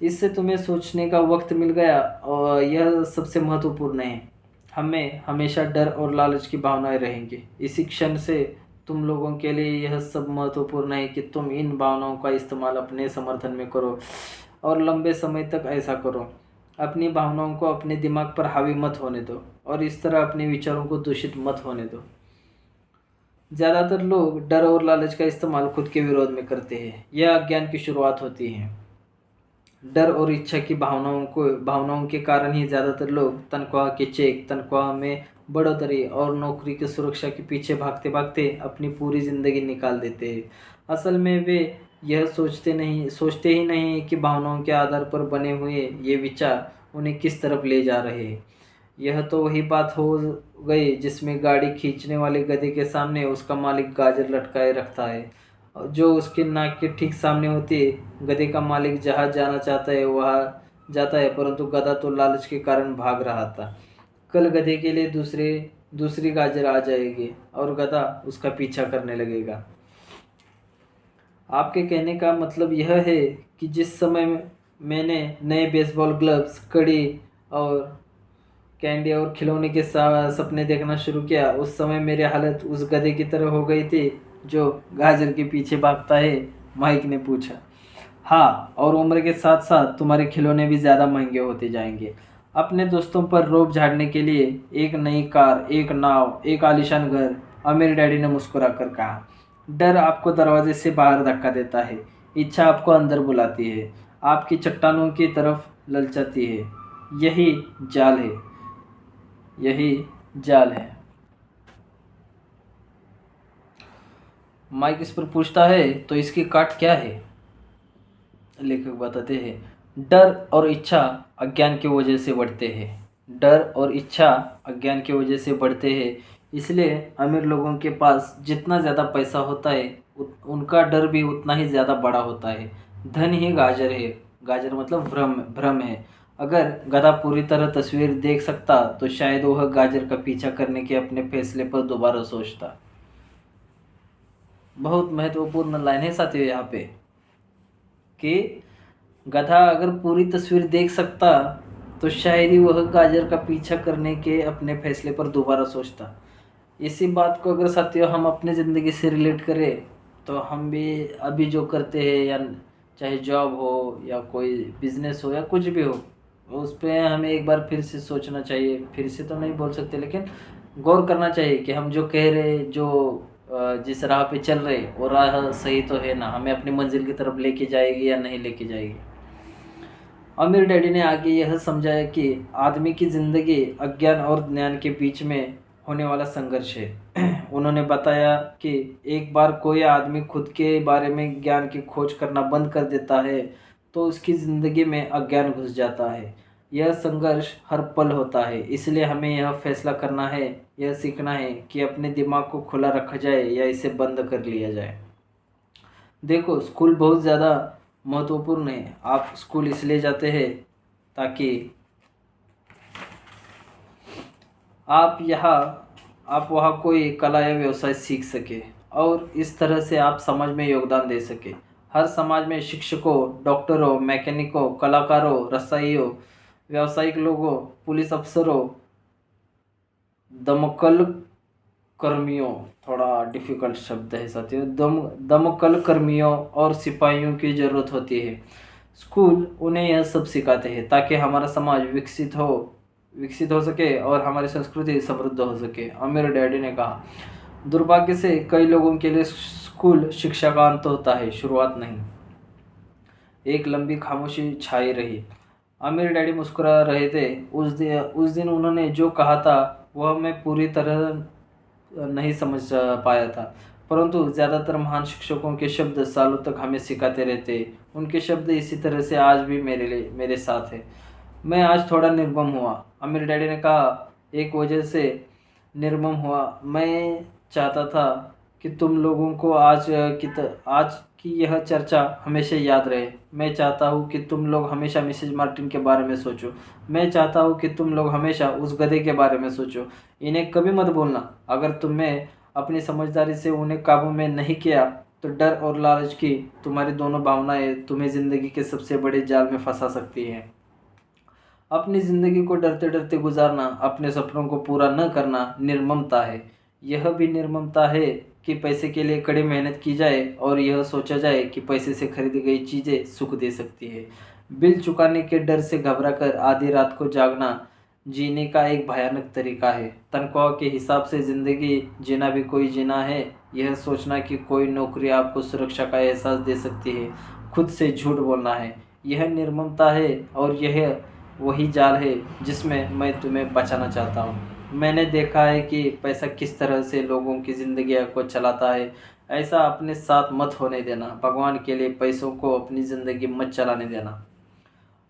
इससे तुम्हें सोचने का वक्त मिल गया और यह सबसे महत्वपूर्ण है। हमें हमेशा डर और लालच की भावनाएं रहेंगी। इसी क्षण से तुम लोगों के लिए यह सब महत्वपूर्ण है कि तुम इन भावनाओं का इस्तेमाल अपने समर्थन में करो और लंबे समय तक ऐसा करो। अपनी भावनाओं को अपने दिमाग पर हावी मत होने दो और इस तरह अपने विचारों को दूषित मत होने दो। ज़्यादातर लोग डर और लालच का इस्तेमाल खुद के विरोध में करते हैं। यह अज्ञान की शुरुआत होती है। डर और इच्छा की भावनाओं के कारण ही ज़्यादातर लोग तनख्वाह के चेक, तनख्वाह में बढ़ोतरी और नौकरी की सुरक्षा के पीछे भागते भागते अपनी पूरी ज़िंदगी निकाल देते हैं। असल में वे यह सोचते ही नहीं कि भावनाओं के आधार पर बने हुए ये विचार उन्हें किस तरफ ले जा रहे हैं। यह तो वही बात हो गई जिसमें गाड़ी खींचने वाले गधे के सामने उसका मालिक गाजर लटकाए रखता है जो उसके नाक के ठीक सामने होती है। गधे का मालिक जहाँ जाना चाहता है वहाँ जाता है, परंतु गधा तो लालच के कारण भाग रहा था। कल गधे के लिए दूसरी गाजर आ जाएगी और गधा उसका पीछा करने लगेगा। आपके कहने का मतलब यह है कि जिस समय मैंने नए बेसबॉल ग्लव्स, कड़ी और कैंडी और खिलौने के सपने देखना शुरू किया, उस समय मेरी हालत उस गधे की तरह हो गई थी जो गाजर के पीछे भागता है। माइक ने पूछा। हाँ, और उम्र के साथ साथ तुम्हारे खिलौने भी ज़्यादा महंगे होते जाएंगे। अपने दोस्तों पर रोब झाड़ने के लिए एक नई कार, एक नाव, एक आलीशान घर, अमीर डैडी ने मुस्कुरा कर कहा। डर आपको दरवाजे से बाहर धक्का देता है, इच्छा आपको अंदर बुलाती है, आपकी चट्टानों की तरफ ललचाती है। यही जाल है, यही जाल है। माइक इस पर पूछता है, तो इसकी काट क्या है? लेखक बताते हैं, डर और इच्छा अज्ञान की वजह से बढ़ते हैं। डर और इच्छा अज्ञान की वजह से बढ़ते हैं। इसलिए अमीर लोगों के पास जितना ज़्यादा पैसा होता है उनका डर भी उतना ही ज़्यादा बड़ा होता है। धन ही गाजर है। गाजर मतलब भ्रम, भ्रम है। अगर गधा पूरी तरह तस्वीर देख सकता तो शायद वह गाजर का पीछा करने के अपने फैसले पर दोबारा सोचता। बहुत महत्वपूर्ण लाइन है साथियों यहाँ पे कि गधा अगर पूरी तस्वीर देख सकता तो शायद ही वह गाजर का पीछा करने के अपने फैसले पर दोबारा सोचता। इसी बात को अगर साथियों हम अपनी ज़िंदगी से रिलेट करें तो हम भी अभी जो करते हैं, या चाहे जॉब हो या कोई बिजनेस हो या कुछ भी हो, उस पर हमें एक बार फिर से सोचना चाहिए। फिर से तो नहीं बोल सकते, लेकिन गौर करना चाहिए कि हम जो कह रहे, जो जिस राह पे चल रहे वो राह सही तो है ना, हमें अपनी मंजिल की तरफ लेके जाएगी या नहीं लेके जाएगी। अमीर डैडी ने आगे यह समझाया कि आदमी की ज़िंदगी अज्ञान और ज्ञान के बीच में होने वाला संघर्ष है। उन्होंने बताया कि एक बार कोई आदमी खुद के बारे में ज्ञान की खोज करना बंद कर देता है तो उसकी ज़िंदगी में अज्ञान घुस जाता है। यह संघर्ष हर पल होता है, इसलिए हमें यह फैसला करना है, यह सीखना है कि अपने दिमाग को खुला रखा जाए या इसे बंद कर लिया जाए। देखो, स्कूल बहुत ज़्यादा महत्वपूर्ण है। आप स्कूल इसलिए जाते हैं ताकि आप वहाँ कोई कला या व्यवसाय सीख सके और इस तरह से आप समाज में योगदान दे सके। हर समाज में शिक्षकों, डॉक्टरों, मैकेनिकों, कलाकारों, रसाइयों, व्यावसायिक लोगों, पुलिस अफसरों, दमकल कर्मियों, थोड़ा डिफ़िकल्ट शब्द है साथियों, दमकल कर्मियों और सिपाहियों की ज़रूरत होती है। स्कूल उन्हें यह सब सिखाते हैं ताकि हमारा समाज विकसित हो सके और हमारी संस्कृति समृद्ध हो सके। अमीर डैडी ने कहा। दुर्भाग्य से कई लोगों के लिए स्कूल शिक्षा का अंत होता है, शुरुआत नहीं। एक लंबी खामोशी छाई रही। अमीर डैडी मुस्कुरा रहे थे। उस दिन उन्होंने जो कहा था वह मैं पूरी तरह नहीं समझ पाया था, परंतु ज़्यादातर महान शिक्षकों के शब्द सालों तक हमें सिखाते रहते। उनके शब्द इसी तरह से आज भी मेरे साथ है। मैं आज थोड़ा निर्मम हुआ, अमीर डैडी ने कहा। एक वजह से निर्मम हुआ, मैं चाहता था कि तुम लोगों को आज की यह चर्चा हमेशा याद रहे। मैं चाहता हूँ कि तुम लोग हमेशा मिसेज मार्टिन के बारे में सोचो। मैं चाहता हूँ कि तुम लोग हमेशा उस गधे के बारे में सोचो। इन्हें कभी मत बोलना। अगर तुमने अपनी समझदारी से उन्हें काबू में नहीं किया तो डर और लालच की तुम्हारी दोनों भावनाएं तुम्हें ज़िंदगी के सबसे बड़े जाल में फंसा सकती हैं। अपनी ज़िंदगी को डरते डरते गुजारना, अपने सपनों को पूरा न करना निर्ममता है। यह भी निर्ममता है कि पैसे के लिए कड़ी मेहनत की जाए और यह सोचा जाए कि पैसे से खरीदी गई चीज़ें सुख दे सकती है। बिल चुकाने के डर से घबराकर आधी रात को जागना जीने का एक भयानक तरीका है। तनख्वाह के हिसाब से ज़िंदगी जीना भी कोई जीना है। यह सोचना कि कोई नौकरी आपको सुरक्षा का एहसास दे सकती है, खुद से झूठ बोलना है, यह निर्ममता है और यह वही जाल है जिसमें मैं तुम्हें बचाना चाहता हूँ। मैंने देखा है कि पैसा किस तरह से लोगों की ज़िंदगी को चलाता है। ऐसा अपने साथ मत होने देना। भगवान के लिए पैसों को अपनी ज़िंदगी मत चलाने देना।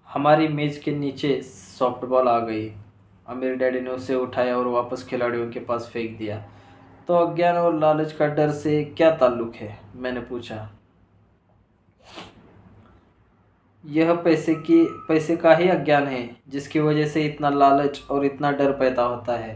हमारी मेज़ के नीचे सॉफ्टबॉल आ गई। अमीर डैडी ने उसे उठाया और वापस खिलाड़ियों के पास फेंक दिया। तो अज्ञान और लालच का डर से क्या ताल्लुक है? मैंने पूछा। यह पैसे का ही अज्ञान है जिसकी वजह से इतना लालच और इतना डर पैदा होता है।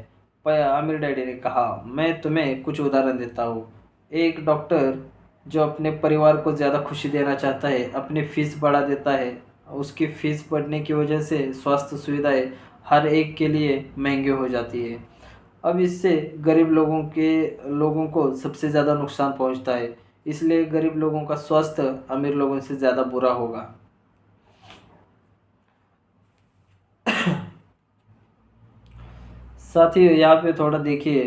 आमिर डैडी ने कहा। मैं तुम्हें कुछ उदाहरण देता हूँ। एक डॉक्टर जो अपने परिवार को ज़्यादा खुशी देना चाहता है अपनी फ़ीस बढ़ा देता है। उसकी फ़ीस बढ़ने की वजह से स्वास्थ्य सुविधाएं हर एक के लिए महंगे हो जाती है। अब इससे गरीब लोगों को सबसे ज़्यादा नुकसान पहुंचता है। इसलिए गरीब लोगों का स्वास्थ्य अमीर लोगों से ज़्यादा बुरा होगा। साथ ही यहाँ पे थोड़ा देखिए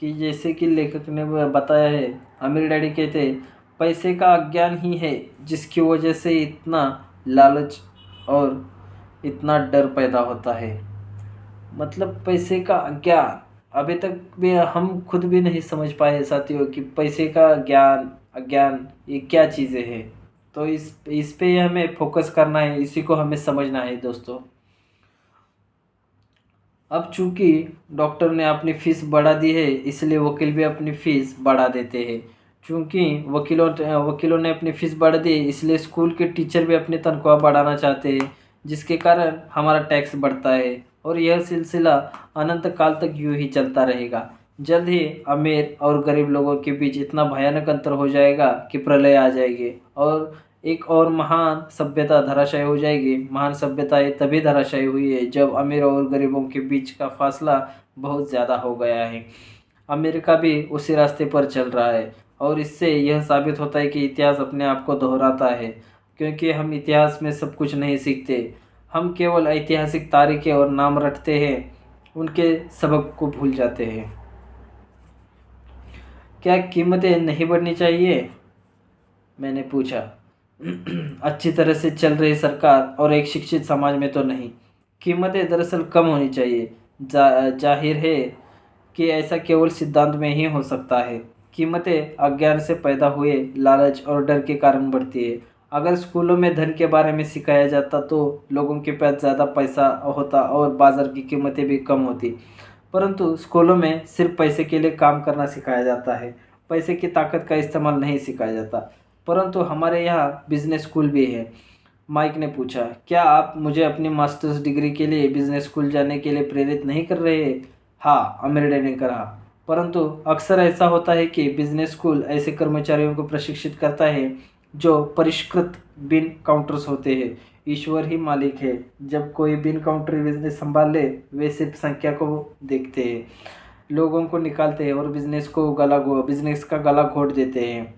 कि जैसे कि लेखक ने बताया है, अमीर डैडी कहते पैसे का अज्ञान ही है जिसकी वजह से इतना लालच और इतना डर पैदा होता है। मतलब पैसे का अज्ञान अभी तक भी हम खुद भी नहीं समझ पाए साथियों कि पैसे का ज्ञान अज्ञान ये क्या चीज़ें हैं। तो इस पे हमें फोकस करना है, इसी को हमें समझना है दोस्तों। अब चूंकि डॉक्टर ने अपनी फीस बढ़ा दी है, इसलिए वकील भी अपनी फीस बढ़ा देते हैं। चूंकि वकीलों ने अपनी फीस बढ़ा दी, इसलिए स्कूल के टीचर भी अपनी तनख्वाह बढ़ाना चाहते हैं, जिसके कारण हमारा टैक्स बढ़ता है और यह सिलसिला अनंत काल तक यूं ही चलता रहेगा। जल्द ही अमीर और गरीब लोगों के बीच इतना भयानक अंतर हो जाएगा कि प्रलय आ जाएगी और एक और महान सभ्यता धराशायी हो जाएगी। महान सभ्यताएं तभी धराशायी हुई है जब अमीर और गरीबों के बीच का फासला बहुत ज़्यादा हो गया है। अमेरिका भी उसी रास्ते पर चल रहा है और इससे यह साबित होता है कि इतिहास अपने आप को दोहराता है, क्योंकि हम इतिहास में सब कुछ नहीं सीखते। हम केवल ऐतिहासिक तारीखें और नाम रटते हैं, उनके सबक को भूल जाते हैं। क्या कीमतें नहीं बढ़नी चाहिए, मैंने पूछा। अच्छी तरह से चल रही सरकार और एक शिक्षित समाज में तो नहीं। कीमतें दरअसल कम होनी चाहिए। जाहिर है कि ऐसा केवल सिद्धांत में ही हो सकता है। कीमतें अज्ञान से पैदा हुए लालच और डर के कारण बढ़ती है। अगर स्कूलों में धन के बारे में सिखाया जाता तो लोगों के पास ज़्यादा पैसा होता और बाजार की कीमतें भी कम होती। परंतु स्कूलों में सिर्फ पैसे के लिए काम करना सिखाया जाता है, पैसे की ताकत का इस्तेमाल नहीं सिखाया जाता। परंतु हमारे यहाँ बिजनेस स्कूल भी है। माइक ने पूछा, क्या आप मुझे अपनी मास्टर्स डिग्री के लिए बिजनेस स्कूल जाने के लिए प्रेरित नहीं कर रहे हैं? हाँ, अमेरिका ने कहा। परंतु अक्सर ऐसा होता है कि बिजनेस स्कूल ऐसे कर्मचारियों को प्रशिक्षित करता है जो परिष्कृत बिन काउंटर्स होते हैं। ईश्वर ही मालिक है। जब कोई बिन काउंटर बिजनेस संभाल ले, वे सिर्फ संख्या को देखते हैं, लोगों को निकालते हैं और बिजनेस का गला घोट देते हैं।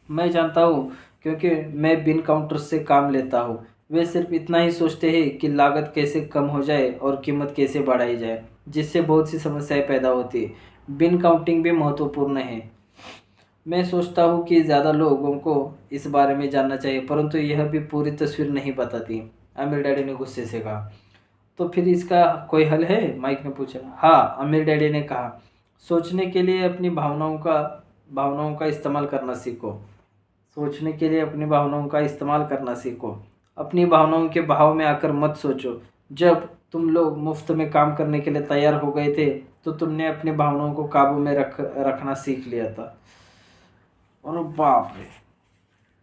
मैं जानता हूँ, क्योंकि मैं बिन काउंटर से काम लेता हूँ। वे सिर्फ इतना ही सोचते हैं कि लागत कैसे कम हो जाए और कीमत कैसे बढ़ाई जाए, जिससे बहुत सी समस्याएं पैदा होती है। बिन काउंटिंग भी महत्वपूर्ण है। मैं सोचता हूँ कि ज़्यादा लोगों को इस बारे में जानना चाहिए, परंतु यह भी पूरी तस्वीर नहीं बताती, आमिर डैडी ने गुस्से से कहा। तो फिर इसका कोई हल है, माइक ने पूछा। हाँ, आमिर डैडी ने कहा, सोचने के लिए अपनी भावनाओं का इस्तेमाल करना सीखो। सोचने के लिए अपनी भावनाओं का इस्तेमाल करना सीखो। अपनी भावनाओं के भाव में आकर मत सोचो। जब तुम लोग मुफ्त में काम करने के लिए तैयार हो गए थे तो तुमने अपनी भावनाओं को काबू में रखना सीख लिया था। और बाप रे,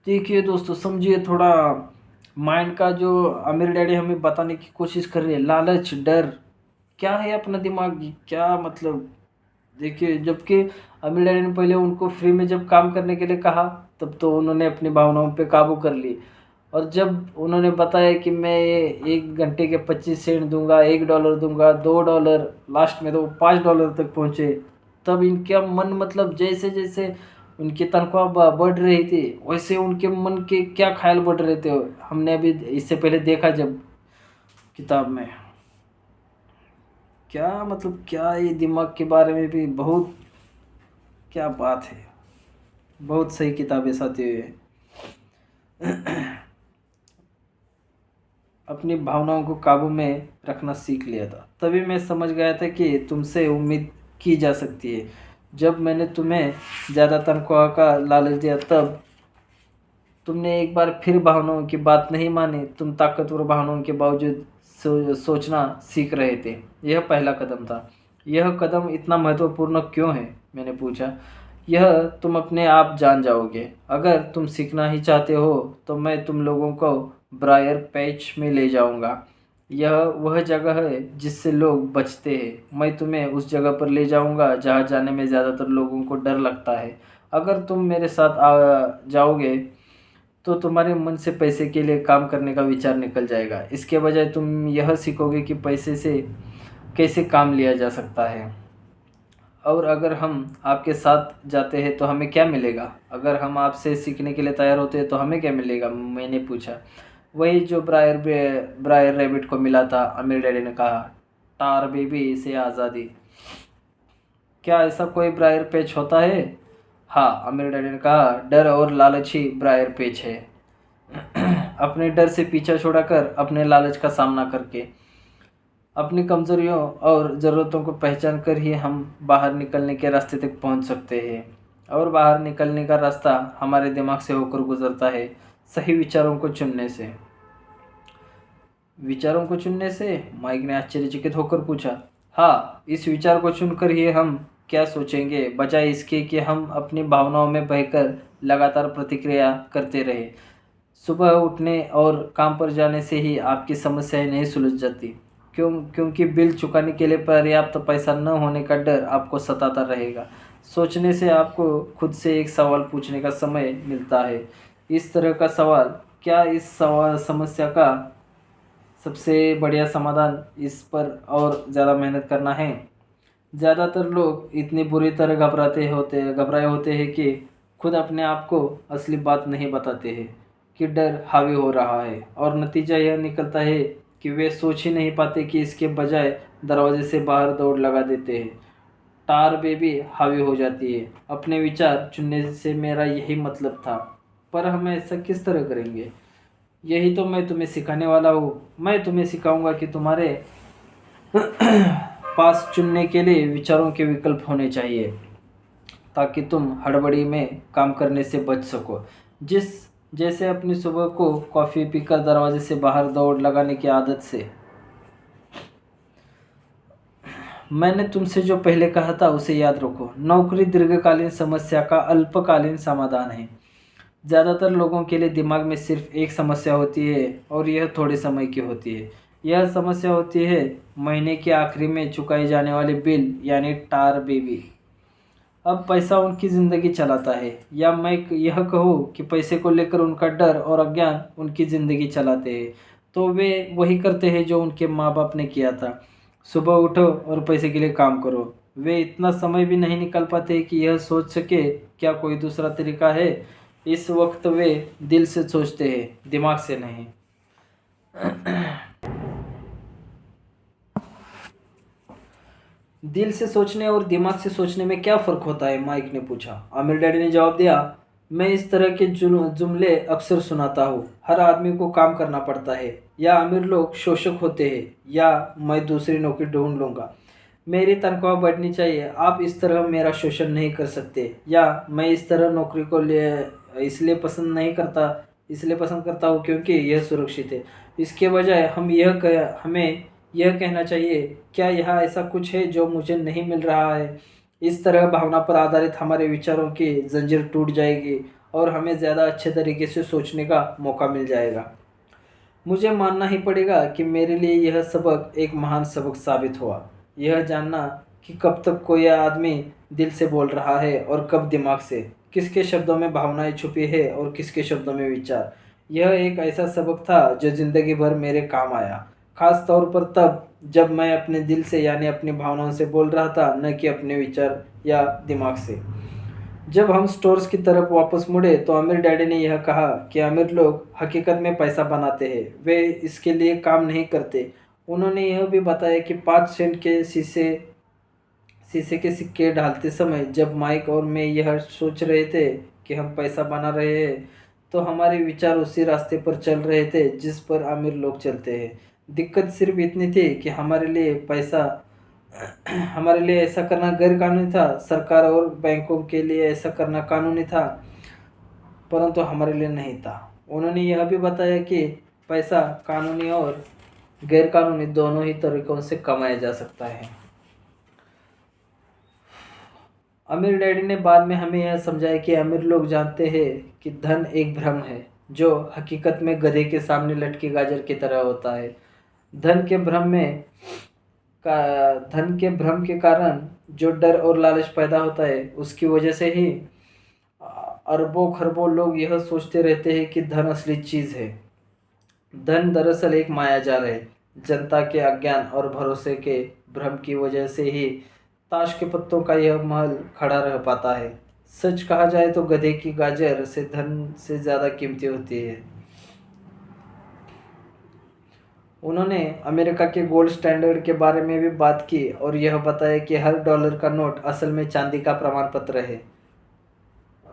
देखिए दोस्तों, समझिए थोड़ा माइंड का जो अमीर डैडी हमें बताने की कोशिश कर रही है, लालच डर क्या है अपना दिमाग, क्या मतलब। देखिए, जबकि अमीर डैडी ने पहले उनको फ्री में जब काम करने के लिए कहा, तब तो उन्होंने अपनी भावनाओं पे काबू कर ली। और जब उन्होंने बताया कि मैं ये 1 घंटे के 25 सेंट दूंगा, $1 दूंगा, $2, लास्ट में तो $5 तक पहुँचे, तब इनका मन, मतलब जैसे जैसे उनकी तनख्वाह बढ़ रही थी, वैसे उनके मन के क्या ख्याल बढ़ रहे थे। हमने अभी इससे पहले देखा जब किताब में, क्या मतलब, क्या ये दिमाग के बारे में भी बहुत, क्या बात है। बहुत सही किताबें साथी है। अपनी भावनाओं को काबू में रखना सीख लिया था, तभी मैं समझ गया था कि तुमसे उम्मीद की जा सकती है। जब मैंने तुम्हें ज़्यादा तनख्वाह का लालच दिया, तब तुमने एक बार फिर भावनाओं की बात नहीं मानी। तुम ताकतवर भावनाओं के बावजूद सोचना सीख रहे थे। यह पहला कदम था। यह कदम इतना महत्वपूर्ण क्यों है, मैंने पूछा। यह तुम अपने आप जान जाओगे। अगर तुम सीखना ही चाहते हो तो मैं तुम लोगों को ब्रायर पैच में ले जाऊंगा। यह वह जगह है जिससे लोग बचते हैं। मैं तुम्हें उस जगह पर ले जाऊंगा जहाँ जाने में ज़्यादातर लोगों को डर लगता है। अगर तुम मेरे साथ जाओगे तो तुम्हारे मन से पैसे के लिए काम करने का विचार निकल जाएगा। इसके बजाय तुम यह सीखोगे कि पैसे से कैसे काम लिया जा सकता है। और अगर हम आपके साथ जाते हैं तो हमें क्या मिलेगा? अगर हम आपसे सीखने के लिए तैयार होते हैं तो हमें क्या मिलेगा? मैंने पूछा। वही जो ब्रायर रैबिट को मिला था, अमीर डैडी ने कहा। टार बेबी से आज़ादी। क्या ऐसा कोई ब्रायर पेच होता है? हाँ, अमीर डैडी ने कहा, डर और लालच ही ब्रायर पेच है। अपने डर से पीछा छुड़ाकर अपने लालच का सामना करके अपनी कमजोरियों और ज़रूरतों को पहचान कर ही हम बाहर निकलने के रास्ते तक पहुंच सकते हैं। और बाहर निकलने का रास्ता हमारे दिमाग से होकर गुजरता है, सही विचारों को चुनने से। विचारों को चुनने से? माइक ने आश्चर्यचकित होकर पूछा। हाँ, इस विचार को चुनकर ही हम क्या सोचेंगे, बजाय इसके कि हम अपनी भावनाओं में बहकर लगातार प्रतिक्रिया करते रहे। सुबह उठने और काम पर जाने से ही आपकी समस्याएं नहीं सुलझ जाती। क्योंकि बिल चुकाने के लिए पर्याप्त पैसा न होने का डर आपको सताता रहेगा। सोचने से आपको खुद से एक सवाल पूछने का समय मिलता है। इस तरह का सवाल, क्या इस सवाल समस्या का सबसे बढ़िया समाधान इस पर और ज़्यादा मेहनत करना है? ज़्यादातर लोग इतनी बुरी तरह घबराए होते हैं कि खुद अपने आप को असली बात नहीं बताते हैं कि डर हावी हो रहा है, और नतीजा यह निकलता है कि वे सोच ही नहीं पाते कि इसके बजाय दरवाजे से बाहर दौड़ लगा देते हैं। टार बेबी हावी हो जाती है। अपने विचार चुनने से मेरा यही मतलब था, पर हम ऐसा किस तरह करेंगे? यही तो मैं तुम्हें सिखाने वाला हूँ। मैं तुम्हें सिखाऊंगा कि तुम्हारे पास चुनने के लिए विचारों के विकल्प होने चाहिए, ताकि तुम हड़बड़ी में काम करने से बच सको। जिस जैसे अपनी सुबह को कॉफ़ी पीकर दरवाजे से बाहर दौड़ लगाने की आदत से। मैंने तुमसे जो पहले कहा था उसे याद रखो। नौकरी दीर्घकालीन समस्या का अल्पकालीन समाधान है। ज़्यादातर लोगों के लिए दिमाग में सिर्फ एक समस्या होती है, और यह थोड़े समय की होती है। यह समस्या होती है महीने के आखिरी में चुकाए जाने वाले बिल, यानी टार बेबी। अब पैसा उनकी ज़िंदगी चलाता है, या मैं यह कहूँ कि पैसे को लेकर उनका डर और अज्ञान उनकी ज़िंदगी चलाते हैं। तो वे वही करते हैं जो उनके माँ बाप ने किया था। सुबह उठो और पैसे के लिए काम करो। वे इतना समय भी नहीं निकाल पाते कि यह सोच सके क्या कोई दूसरा तरीका है। इस वक्त वे दिल से सोचते हैं, दिमाग से नहीं। दिल से सोचने और दिमाग से सोचने में क्या फ़र्क होता है? माइक ने पूछा। आमिर डैडी ने जवाब दिया, मैं इस तरह के जुमले अक्सर सुनाता हूँ। हर आदमी को काम करना पड़ता है, या अमीर लोग शोषक होते हैं, या मैं दूसरी नौकरी ढूंढ लूँगा। मेरी तनख्वाह बढ़नी चाहिए। आप इस तरह मेरा शोषण नहीं कर सकते। या मैं इस तरह नौकरी को इसलिए पसंद नहीं करता इसलिए पसंद करता हूँ क्योंकि यह सुरक्षित है। इसके बजाय हमें यह कहना चाहिए, क्या यहाँ ऐसा कुछ है जो मुझे नहीं मिल रहा है? इस तरह भावना पर आधारित हमारे विचारों की जंजीर टूट जाएगी, और हमें ज़्यादा अच्छे तरीके से सोचने का मौका मिल जाएगा। मुझे मानना ही पड़ेगा कि मेरे लिए यह सबक एक महान सबक साबित हुआ। यह जानना कि कब तक कोई आदमी दिल से बोल रहा है और कब दिमाग से, किसके शब्दों में भावनाएं छुपी है और किसके शब्दों में विचार। यह एक ऐसा सबक था जो ज़िंदगी भर मेरे काम आया, खास तौर पर तब जब मैं अपने दिल से यानी अपनी भावनाओं से बोल रहा था, न कि अपने विचार या दिमाग से। जब हम स्टोर्स की तरफ वापस मुड़े तो आमिर डैडी ने यह कहा कि अमीर लोग हकीकत में पैसा बनाते हैं, वे इसके लिए काम नहीं करते। उन्होंने यह भी बताया कि 5 सेंट के शीशे के सिक्के डालते समय जब माइक और मैं यह सोच रहे थे कि हम पैसा बना रहे हैं, तो हमारे विचार उसी रास्ते पर चल रहे थे जिस पर अमीर लोग चलते हैं। दिक्कत सिर्फ इतनी थी कि हमारे लिए ऐसा करना गैर कानूनी था। सरकार और बैंकों के लिए ऐसा करना कानूनी था, परंतु हमारे लिए नहीं था। उन्होंने यह भी बताया कि पैसा कानूनी और गैर कानूनी दोनों ही तरीकों से कमाया जा सकता है। अमीर डैडी ने बाद में हमें यह समझाया कि अमीर लोग जानते हैं कि धन एक भ्रम है, जो हकीकत में गधे के सामने लटके गाजर की तरह होता है। धन के भ्रम में धन के भ्रम के कारण जो डर और लालच पैदा होता है, उसकी वजह से ही अरबों खरबों लोग यह सोचते रहते हैं कि धन असली चीज़ है। धन दरअसल एक मायाजाल है। जनता के अज्ञान और भरोसे के भ्रम की वजह से ही ताश के पत्तों का यह महल खड़ा रह पाता है। सच कहा जाए तो गधे की गाजर से धन से ज़्यादा कीमती होती है। उन्होंने अमेरिका के गोल्ड स्टैंडर्ड के बारे में भी बात की और यह बताया कि हर डॉलर का नोट असल में चांदी का प्रमाण पत्र है।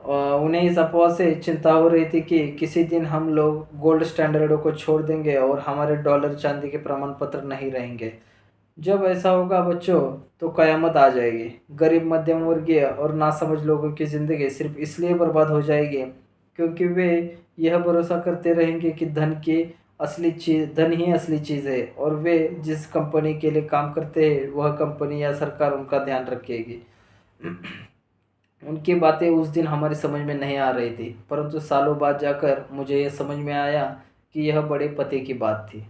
उन्हें इस अफवाह से चिंता हो रही थी कि किसी दिन हम लोग गोल्ड स्टैंडर्डों को छोड़ देंगे और हमारे डॉलर चांदी के प्रमाण पत्र नहीं रहेंगे। जब ऐसा होगा बच्चों, तो कयामत आ जाएगी। गरीब मध्यम वर्गीय और नासमझ लोगों की ज़िंदगी सिर्फ इसलिए बर्बाद हो जाएगी क्योंकि वे यह भरोसा करते रहेंगे कि धन ही असली चीज़ है और वे जिस कंपनी के लिए काम करते हैं वह कंपनी या सरकार उनका ध्यान रखेगी। उनकी बातें उस दिन हमारी समझ में नहीं आ रही थी, परंतु सालों बाद जाकर मुझे यह समझ में आया कि यह बड़े पते की बात थी।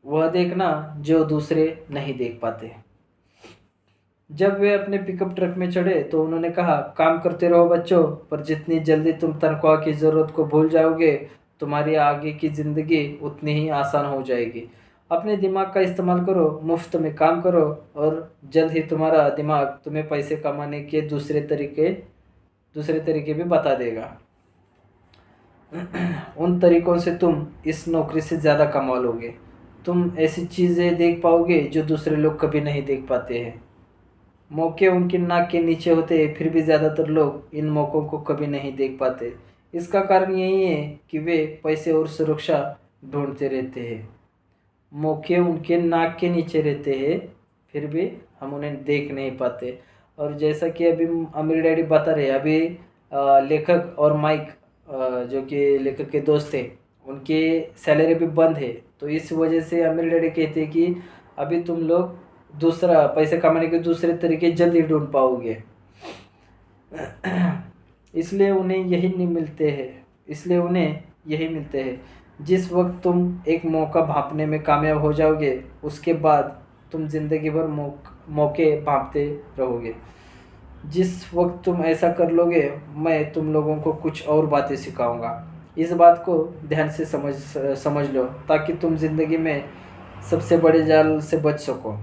वह देखना जो दूसरे नहीं देख पाते। जब वे अपने पिकअप ट्रक में चढ़े तो उन्होंने कहा, काम करते रहो बच्चों, पर जितनी जल्दी तुम तनख्वाह की ज़रूरत को भूल जाओगे तुम्हारी आगे की ज़िंदगी उतनी ही आसान हो जाएगी। अपने दिमाग का इस्तेमाल करो, मुफ्त में काम करो और जल्द ही तुम्हारा दिमाग तुम्हें पैसे कमाने के दूसरे तरीके भी बता देगा। उन तरीकों से तुम इस नौकरी से ज़्यादा कमा लोगे। तुम ऐसी चीज़ें देख पाओगे जो दूसरे लोग कभी नहीं देख पाते हैं। मौके उनकी नाक के नीचे होते हैं, फिर भी ज़्यादातर लोग इन मौक़ों को कभी नहीं देख पाते। इसका कारण यही है कि वे पैसे और सुरक्षा ढूंढते रहते हैं। मौके उनके नाक के नीचे रहते हैं, फिर भी हम उन्हें देख नहीं पाते। और जैसा कि अभी अमीर डैडी बता रहे, अभी लेखक और माइक जो कि लेखक के दोस्त थे, उनकी सैलरी भी बंद है। तो इस वजह से अमीर डैडी कहते हैं कि अभी तुम लोग दूसरा पैसे कमाने के दूसरे तरीके जल्दी ढूंढ पाओगे। इसलिए उन्हें यही मिलते हैं। जिस वक्त तुम एक मौका भांपने में कामयाब हो जाओगे उसके बाद तुम ज़िंदगी भर मौके भांपते रहोगे। जिस वक्त तुम ऐसा कर लोगे मैं तुम लोगों को कुछ और बातें सिखाऊंगा। इस बात को ध्यान से समझ लो ताकि तुम ज़िंदगी में सबसे बड़े जाल से बच सको।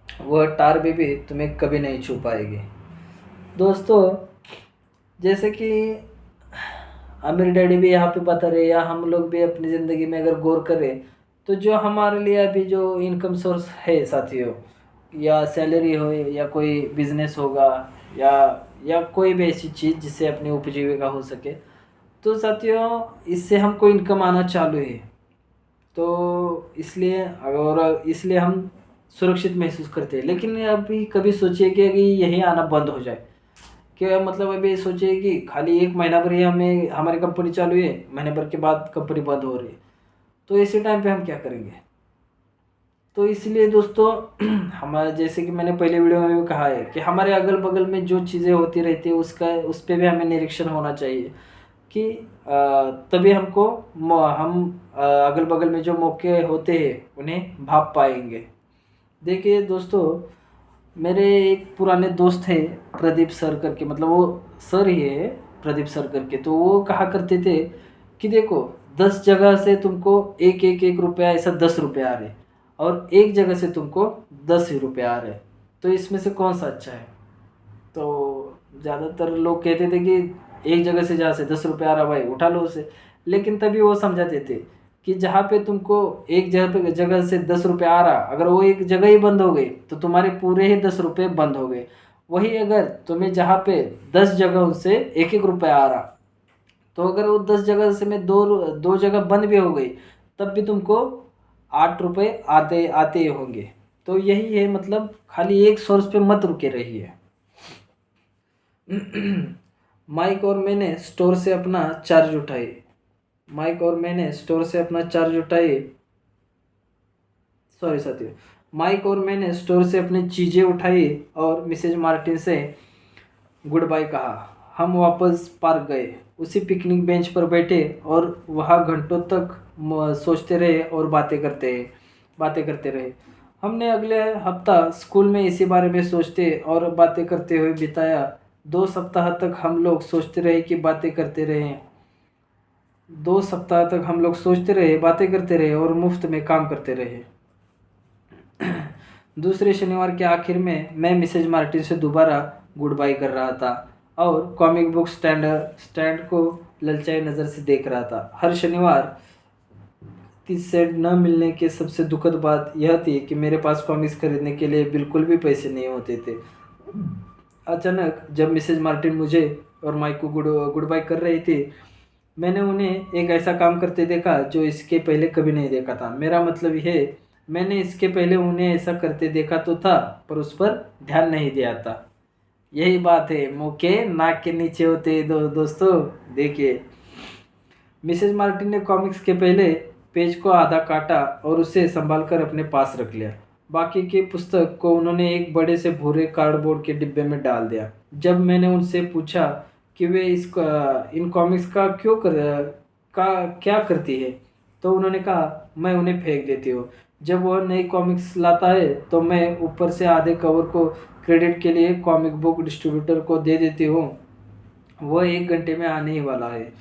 वह टार भी तुम्हें कभी नहीं छू पाएगी। दोस्तों, जैसे कि आमिर डैडी भी यहाँ पे बता रहे, या हम लोग भी अपनी ज़िंदगी में अगर गौर करें तो जो हमारे लिए अभी जो इनकम सोर्स है साथियों, या सैलरी हो या कोई बिजनेस होगा या कोई भी ऐसी चीज़ जिससे अपनी उपजीविका हो सके, तो साथियों इससे हमको इनकम आना चालू है। तो इसलिए हम सुरक्षित महसूस करते हैं। लेकिन अभी कभी सोचिए कि यही आना बंद हो जाए, क्या मतलब अभी सोचिए कि खाली 1 महीना भर ही हमारी कंपनी चालू है, महीने भर के बाद कंपनी बंद हो रही है, तो इसी टाइम पे हम क्या करेंगे। तो इसलिए दोस्तों हमारा, जैसे कि मैंने पहले वीडियो में भी कहा है कि हमारे अगल बगल में जो चीज़ें होती रहती है उस पर भी हमें निरीक्षण होना चाहिए कि तभी हम अगल बगल में जो मौके होते हैं उन्हें भाप पाएंगे। देखिए दोस्तों, मेरे एक पुराने दोस्त है प्रदीप सर करके, मतलब वो सर ही है प्रदीप सर करके। तो वो कहा करते थे कि देखो 10 जगह से तुमको एक रुपया ऐसा 10 रुपये आ रहे और एक जगह से तुमको 10 ही रुपये आ रहे, तो इसमें से कौन सा अच्छा है। तो ज़्यादातर लोग कहते थे कि एक जगह से जहाँ से 10 रुपये आ रहा भाई उठा लो उसे। लेकिन तभी वो समझाते थे कि जहाँ पे तुमको एक जगह से 10 रुपये आ रहा, अगर वो एक जगह ही बंद हो गई तो तुम्हारे पूरे ही 10 रुपये बंद हो गए। वही अगर तुम्हें जहाँ पे 10 जगह से एक रुपये आ रहा, तो अगर वो 10 जगह से में दो जगह बंद भी हो गई तब भी तुमको 8 रुपये आते ही होंगे। तो यही है, मतलब खाली एक सोर्स पे मत रुके रहिए। माइक और मैंने स्टोर से अपना चार्ज उठाई माइक और मैंने स्टोर से अपनी चीज़ें उठाई और मिसेज मार्टिन से गुड बाय कहा। हम वापस पार्क गए, उसी पिकनिक बेंच पर बैठे और वहाँ घंटों तक सोचते रहे और बातें करते रहे। हमने अगले हफ्ता स्कूल में इसी बारे में सोचते और बातें करते हुए बिताया। 2 सप्ताह तक हम लोग सोचते रहे कि बातें करते रहे। 2 सप्ताह तक हम लोग सोचते रहे, बातें करते रहे और मुफ्त में काम करते रहे। दूसरे शनिवार के आखिर में मैं मिसेज मार्टिन से दोबारा गुड बाय कर रहा था और कॉमिक बुक स्टैंड को ललचाई नज़र से देख रहा था। हर शनिवार 30 सेंट न मिलने की सबसे दुखद बात यह थी कि मेरे पास कॉमिक्स खरीदने के लिए बिल्कुल भी पैसे नहीं होते थे। अचानक जब मिसेज मार्टिन मुझे और माइक को गुड बाय कर रही थी, मैंने उन्हें एक ऐसा काम करते देखा जो इसके पहले कभी नहीं देखा था। मेरा मतलब यह, मैंने इसके पहले उन्हें ऐसा करते देखा तो था, पर उस पर ध्यान नहीं दिया था। यही बात है, मौके नाक के नीचे होते दोस्तों। देखिए, मिसेज मार्टिन ने कॉमिक्स के पहले पेज को आधा काटा और उसे संभालकर अपने पास रख लिया। बाकी की पुस्तक को उन्होंने एक बड़े से भूरे कार्डबोर्ड के डिब्बे में डाल दिया। जब मैंने उनसे पूछा कि वे इन कॉमिक्स का क्या करती है, तो उन्होंने कहा, मैं उन्हें फेंक देती हूँ। जब वह नई कॉमिक्स लाता है तो मैं ऊपर से आधे कवर को क्रेडिट के लिए कॉमिक बुक डिस्ट्रीब्यूटर को दे देती हूँ। वह 1 घंटे में आने ही वाला है।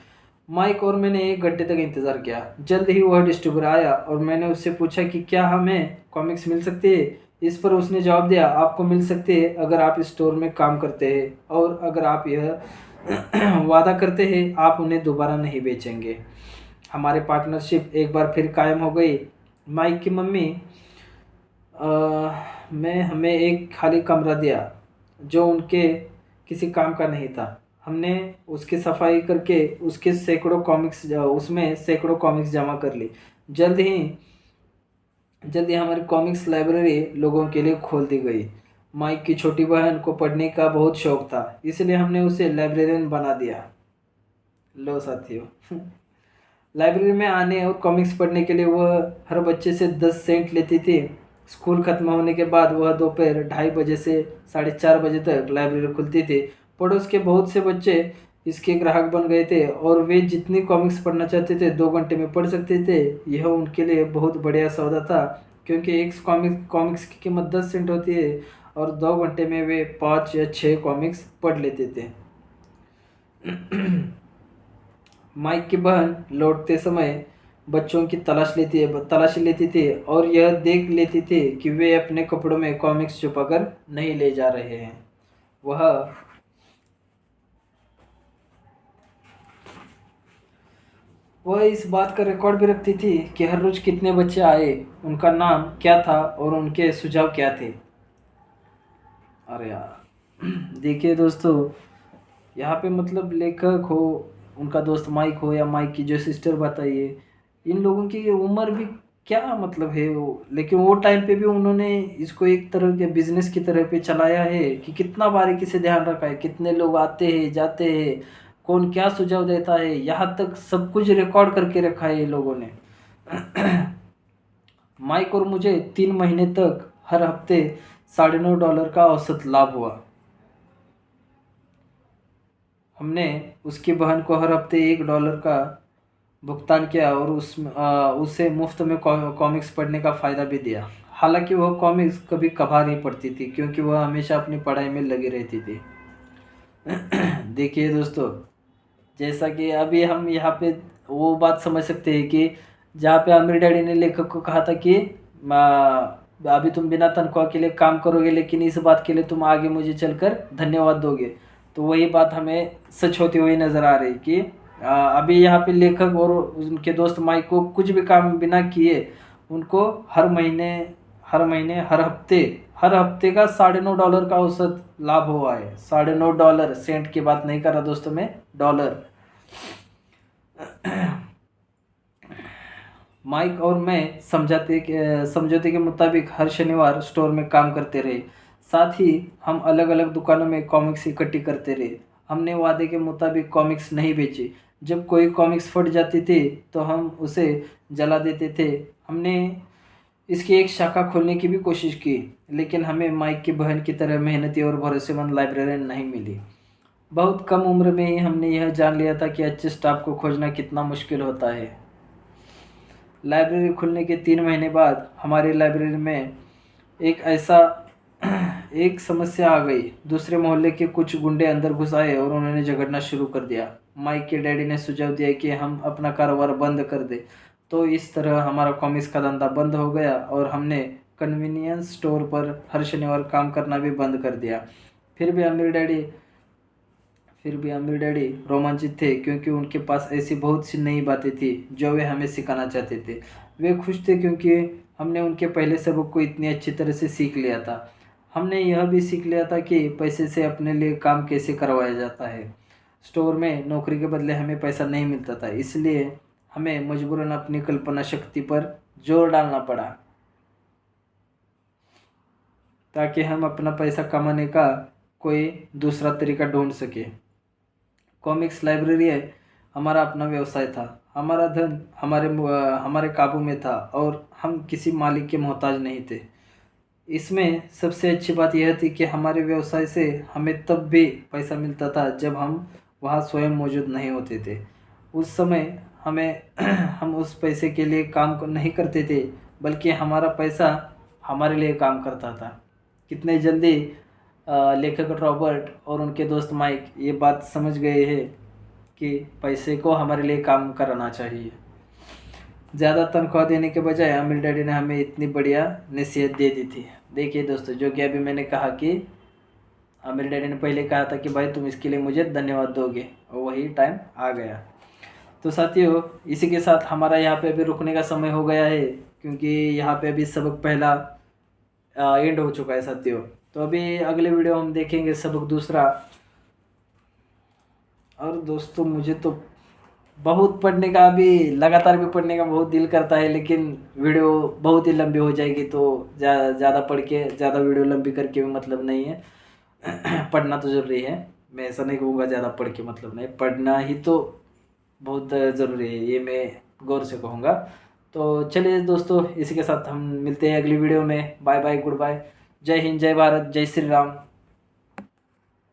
माइक और मैंने 1 घंटे तक इंतज़ार किया। जल्द ही वह डिस्ट्रीब्यूटर आया और मैंने उससे पूछा कि क्या हमें कॉमिक्स मिल सकती है। इस पर उसने जवाब दिया, आपको मिल सकते हैं अगर आप इस स्टोर में काम करते हैं और अगर आप यह वादा करते हैं आप उन्हें दोबारा नहीं बेचेंगे। हमारे पार्टनरशिप एक बार फिर कायम हो गई। माइक की मम्मी मैं हमें एक खाली कमरा दिया जो उनके किसी काम का नहीं था। हमने उसकी सफाई करके उसमें सैकड़ों कॉमिक्स जमा कर ली। जल्द ही हमारी कॉमिक्स लाइब्रेरी लोगों के लिए खोल दी गई। माइक की छोटी बहन को पढ़ने का बहुत शौक था, इसलिए हमने उसे लाइब्रेरियन बना दिया। लो साथियों, लाइब्रेरी में आने और कॉमिक्स पढ़ने के लिए वह हर बच्चे से 10 सेंट लेती थी। स्कूल खत्म होने के बाद वह दोपहर 2:30 से 4:30 तक लाइब्रेरी खुलती थी। पड़ोस के बहुत से बच्चे इसके ग्राहक बन गए थे और वे जितनी कॉमिक्स पढ़ना चाहते थे 2 घंटे में पढ़ सकते थे। यह उनके लिए बहुत बढ़िया सौदा था, क्योंकि एक कॉमिक्स की कीमत 10 सेंट होती है और 2 घंटे में वे 5 या 6 कॉमिक्स पढ़ लेते थे। माइक की बहन लौटते समय बच्चों की तलाशी लेती थी और यह देख लेती थी कि वे अपने कपड़ों में कॉमिक्स छुपाकर नहीं ले जा रहे हैं। वह इस बात का रिकॉर्ड भी रखती थी कि हर रोज कितने बच्चे आए, उनका नाम क्या था और उनके सुझाव क्या थे। अरे यार, देखिए दोस्तों, यहाँ पे मतलब लेखक हो, उनका दोस्त माइक हो या माइक की जो सिस्टर बताइए, इन लोगों की उम्र भी क्या मतलब है वो, लेकिन वो टाइम पे भी उन्होंने इसको एक तरह के बिजनेस की तरह पे चलाया है कि कितना बारीकी से ध्यान रखा है, कितने लोग आते हैं जाते हैं, कौन क्या सुझाव देता है, यहाँ तक सब कुछ रिकॉर्ड करके रखा है ये लोगों ने। माइक और मुझे 3 महीने तक हर हफ्ते $9.5 का औसत लाभ हुआ। हमने उसकी बहन को हर हफ्ते $1 का भुगतान किया और उसे मुफ्त में कॉमिक्स पढ़ने का फ़ायदा भी दिया। हालांकि वह कॉमिक्स कभी कभार ही पढ़ती थी, क्योंकि वह हमेशा अपनी पढ़ाई में लगी रहती थी। देखिए दोस्तों, जैसा कि अभी हम यहाँ पे वो बात समझ सकते हैं कि जहाँ पे आमिर डैडी ने लेखक को कहा था कि अभी तुम बिना तनख्वाह के लिए काम करोगे, लेकिन इस बात के लिए तुम आगे मुझे चलकर धन्यवाद दोगे। तो वही बात हमें सच होती हुई नज़र आ रही कि अभी यहाँ पे लेखक और उनके दोस्त माइक को कुछ भी काम बिना किए उनको हर महीने हर हफ्ते का $9.5 का औसत लाभ हुआ है। $9.5, सेंट की बात नहीं कर रहा दोस्तों, मैं डॉलर। माइक और मैं समझौते के मुताबिक हर शनिवार स्टोर में काम करते रहे। साथ ही हम अलग अलग दुकानों में कॉमिक्स इकट्ठी करते रहे। हमने वादे के मुताबिक कॉमिक्स नहीं बेचे। जब कोई कॉमिक्स फट जाती थी तो हम उसे जला देते थे। हमने इसकी एक शाखा खोलने की भी कोशिश की, लेकिन हमें माइक की बहन की तरह मेहनती और भरोसेमंद लाइब्रेरियन नहीं मिली। बहुत कम उम्र में ही हमने यह जान लिया था कि अच्छे स्टाफ को खोजना कितना मुश्किल होता है। लाइब्रेरी खुलने के 3 महीने बाद हमारी लाइब्रेरी में एक एक समस्या आ गई। दूसरे मोहल्ले के कुछ गुंडे अंदर घुस आए और उन्होंने झगड़ना शुरू कर दिया। माइक के डैडी ने सुझाव दिया कि हम अपना कारोबार बंद कर दें। तो इस तरह हमारा कॉमिक्स का धंधा बंद हो गया और हमने कन्वीनियंस स्टोर पर हर शनिवार काम करना भी बंद कर दिया। फिर भी अमीर डैडी फिर भी अमीर डैडी रोमांचित थे, क्योंकि उनके पास ऐसी बहुत सी नई बातें थी जो वे हमें सिखाना चाहते थे। वे खुश थे क्योंकि हमने उनके पहले सबक को इतनी अच्छी तरह से सीख लिया था। हमने यह भी सीख लिया था कि पैसे से अपने लिए काम कैसे करवाया जाता है। स्टोर में नौकरी के बदले हमें पैसा नहीं मिलता था, इसलिए हमें मजबूरन अपनी कल्पना शक्ति पर जोर डालना पड़ा ताकि हम अपना पैसा कमाने का कोई दूसरा तरीका ढूंढ सके। कॉमिक्स लाइब्रेरी है हमारा अपना व्यवसाय था। हमारा धन हमारे काबू में था और हम किसी मालिक के मोहताज नहीं थे। इसमें सबसे अच्छी बात यह थी कि हमारे व्यवसाय से हमें तब भी पैसा मिलता था जब हम वहाँ स्वयं मौजूद नहीं होते थे। उस समय हमें हम उस पैसे के लिए काम नहीं करते थे, बल्कि हमारा पैसा हमारे लिए काम करता था। कितने जल्दी लेखक रॉबर्ट और उनके दोस्त माइक ये बात समझ गए हैं कि पैसे को हमारे लिए काम करना चाहिए। ज़्यादा तनख्वाह देने के बजाय अमीर डैडी ने हमें इतनी बढ़िया नसीहत दे दी थी। देखिए दोस्तों, जो कि अभी मैंने कहा कि अमीर डैडी ने पहले कहा था कि भाई तुम इसके लिए मुझे धन्यवाद दोगे, और वही टाइम आ गया। तो साथियों, इसी के साथ हमारा यहाँ पे अभी रुकने का समय हो गया है, क्योंकि यहाँ पे अभी सबक पहला एंड हो चुका है साथियों। तो अभी अगले वीडियो हम देखेंगे सबक दूसरा। और दोस्तों, मुझे तो बहुत पढ़ने का, अभी लगातार भी पढ़ने का बहुत दिल करता है, लेकिन वीडियो बहुत ही लंबी हो जाएगी, तो ज़्यादा पढ़ के ज़्यादा वीडियो लंबी करके भी मतलब नहीं है। पढ़ना तो ज़रूरी है, मैं ऐसा नहीं कहूँगा ज़्यादा पढ़ के मतलब नहीं, पढ़ना ही तो बहुत ज़रूरी है, ये मैं गौर से कहूँगा। तो चलिए दोस्तों, इसी के साथ हम मिलते हैं अगली वीडियो में। बाय बाय, गुड बाय, जय हिंद, जय भारत, जय श्री राम।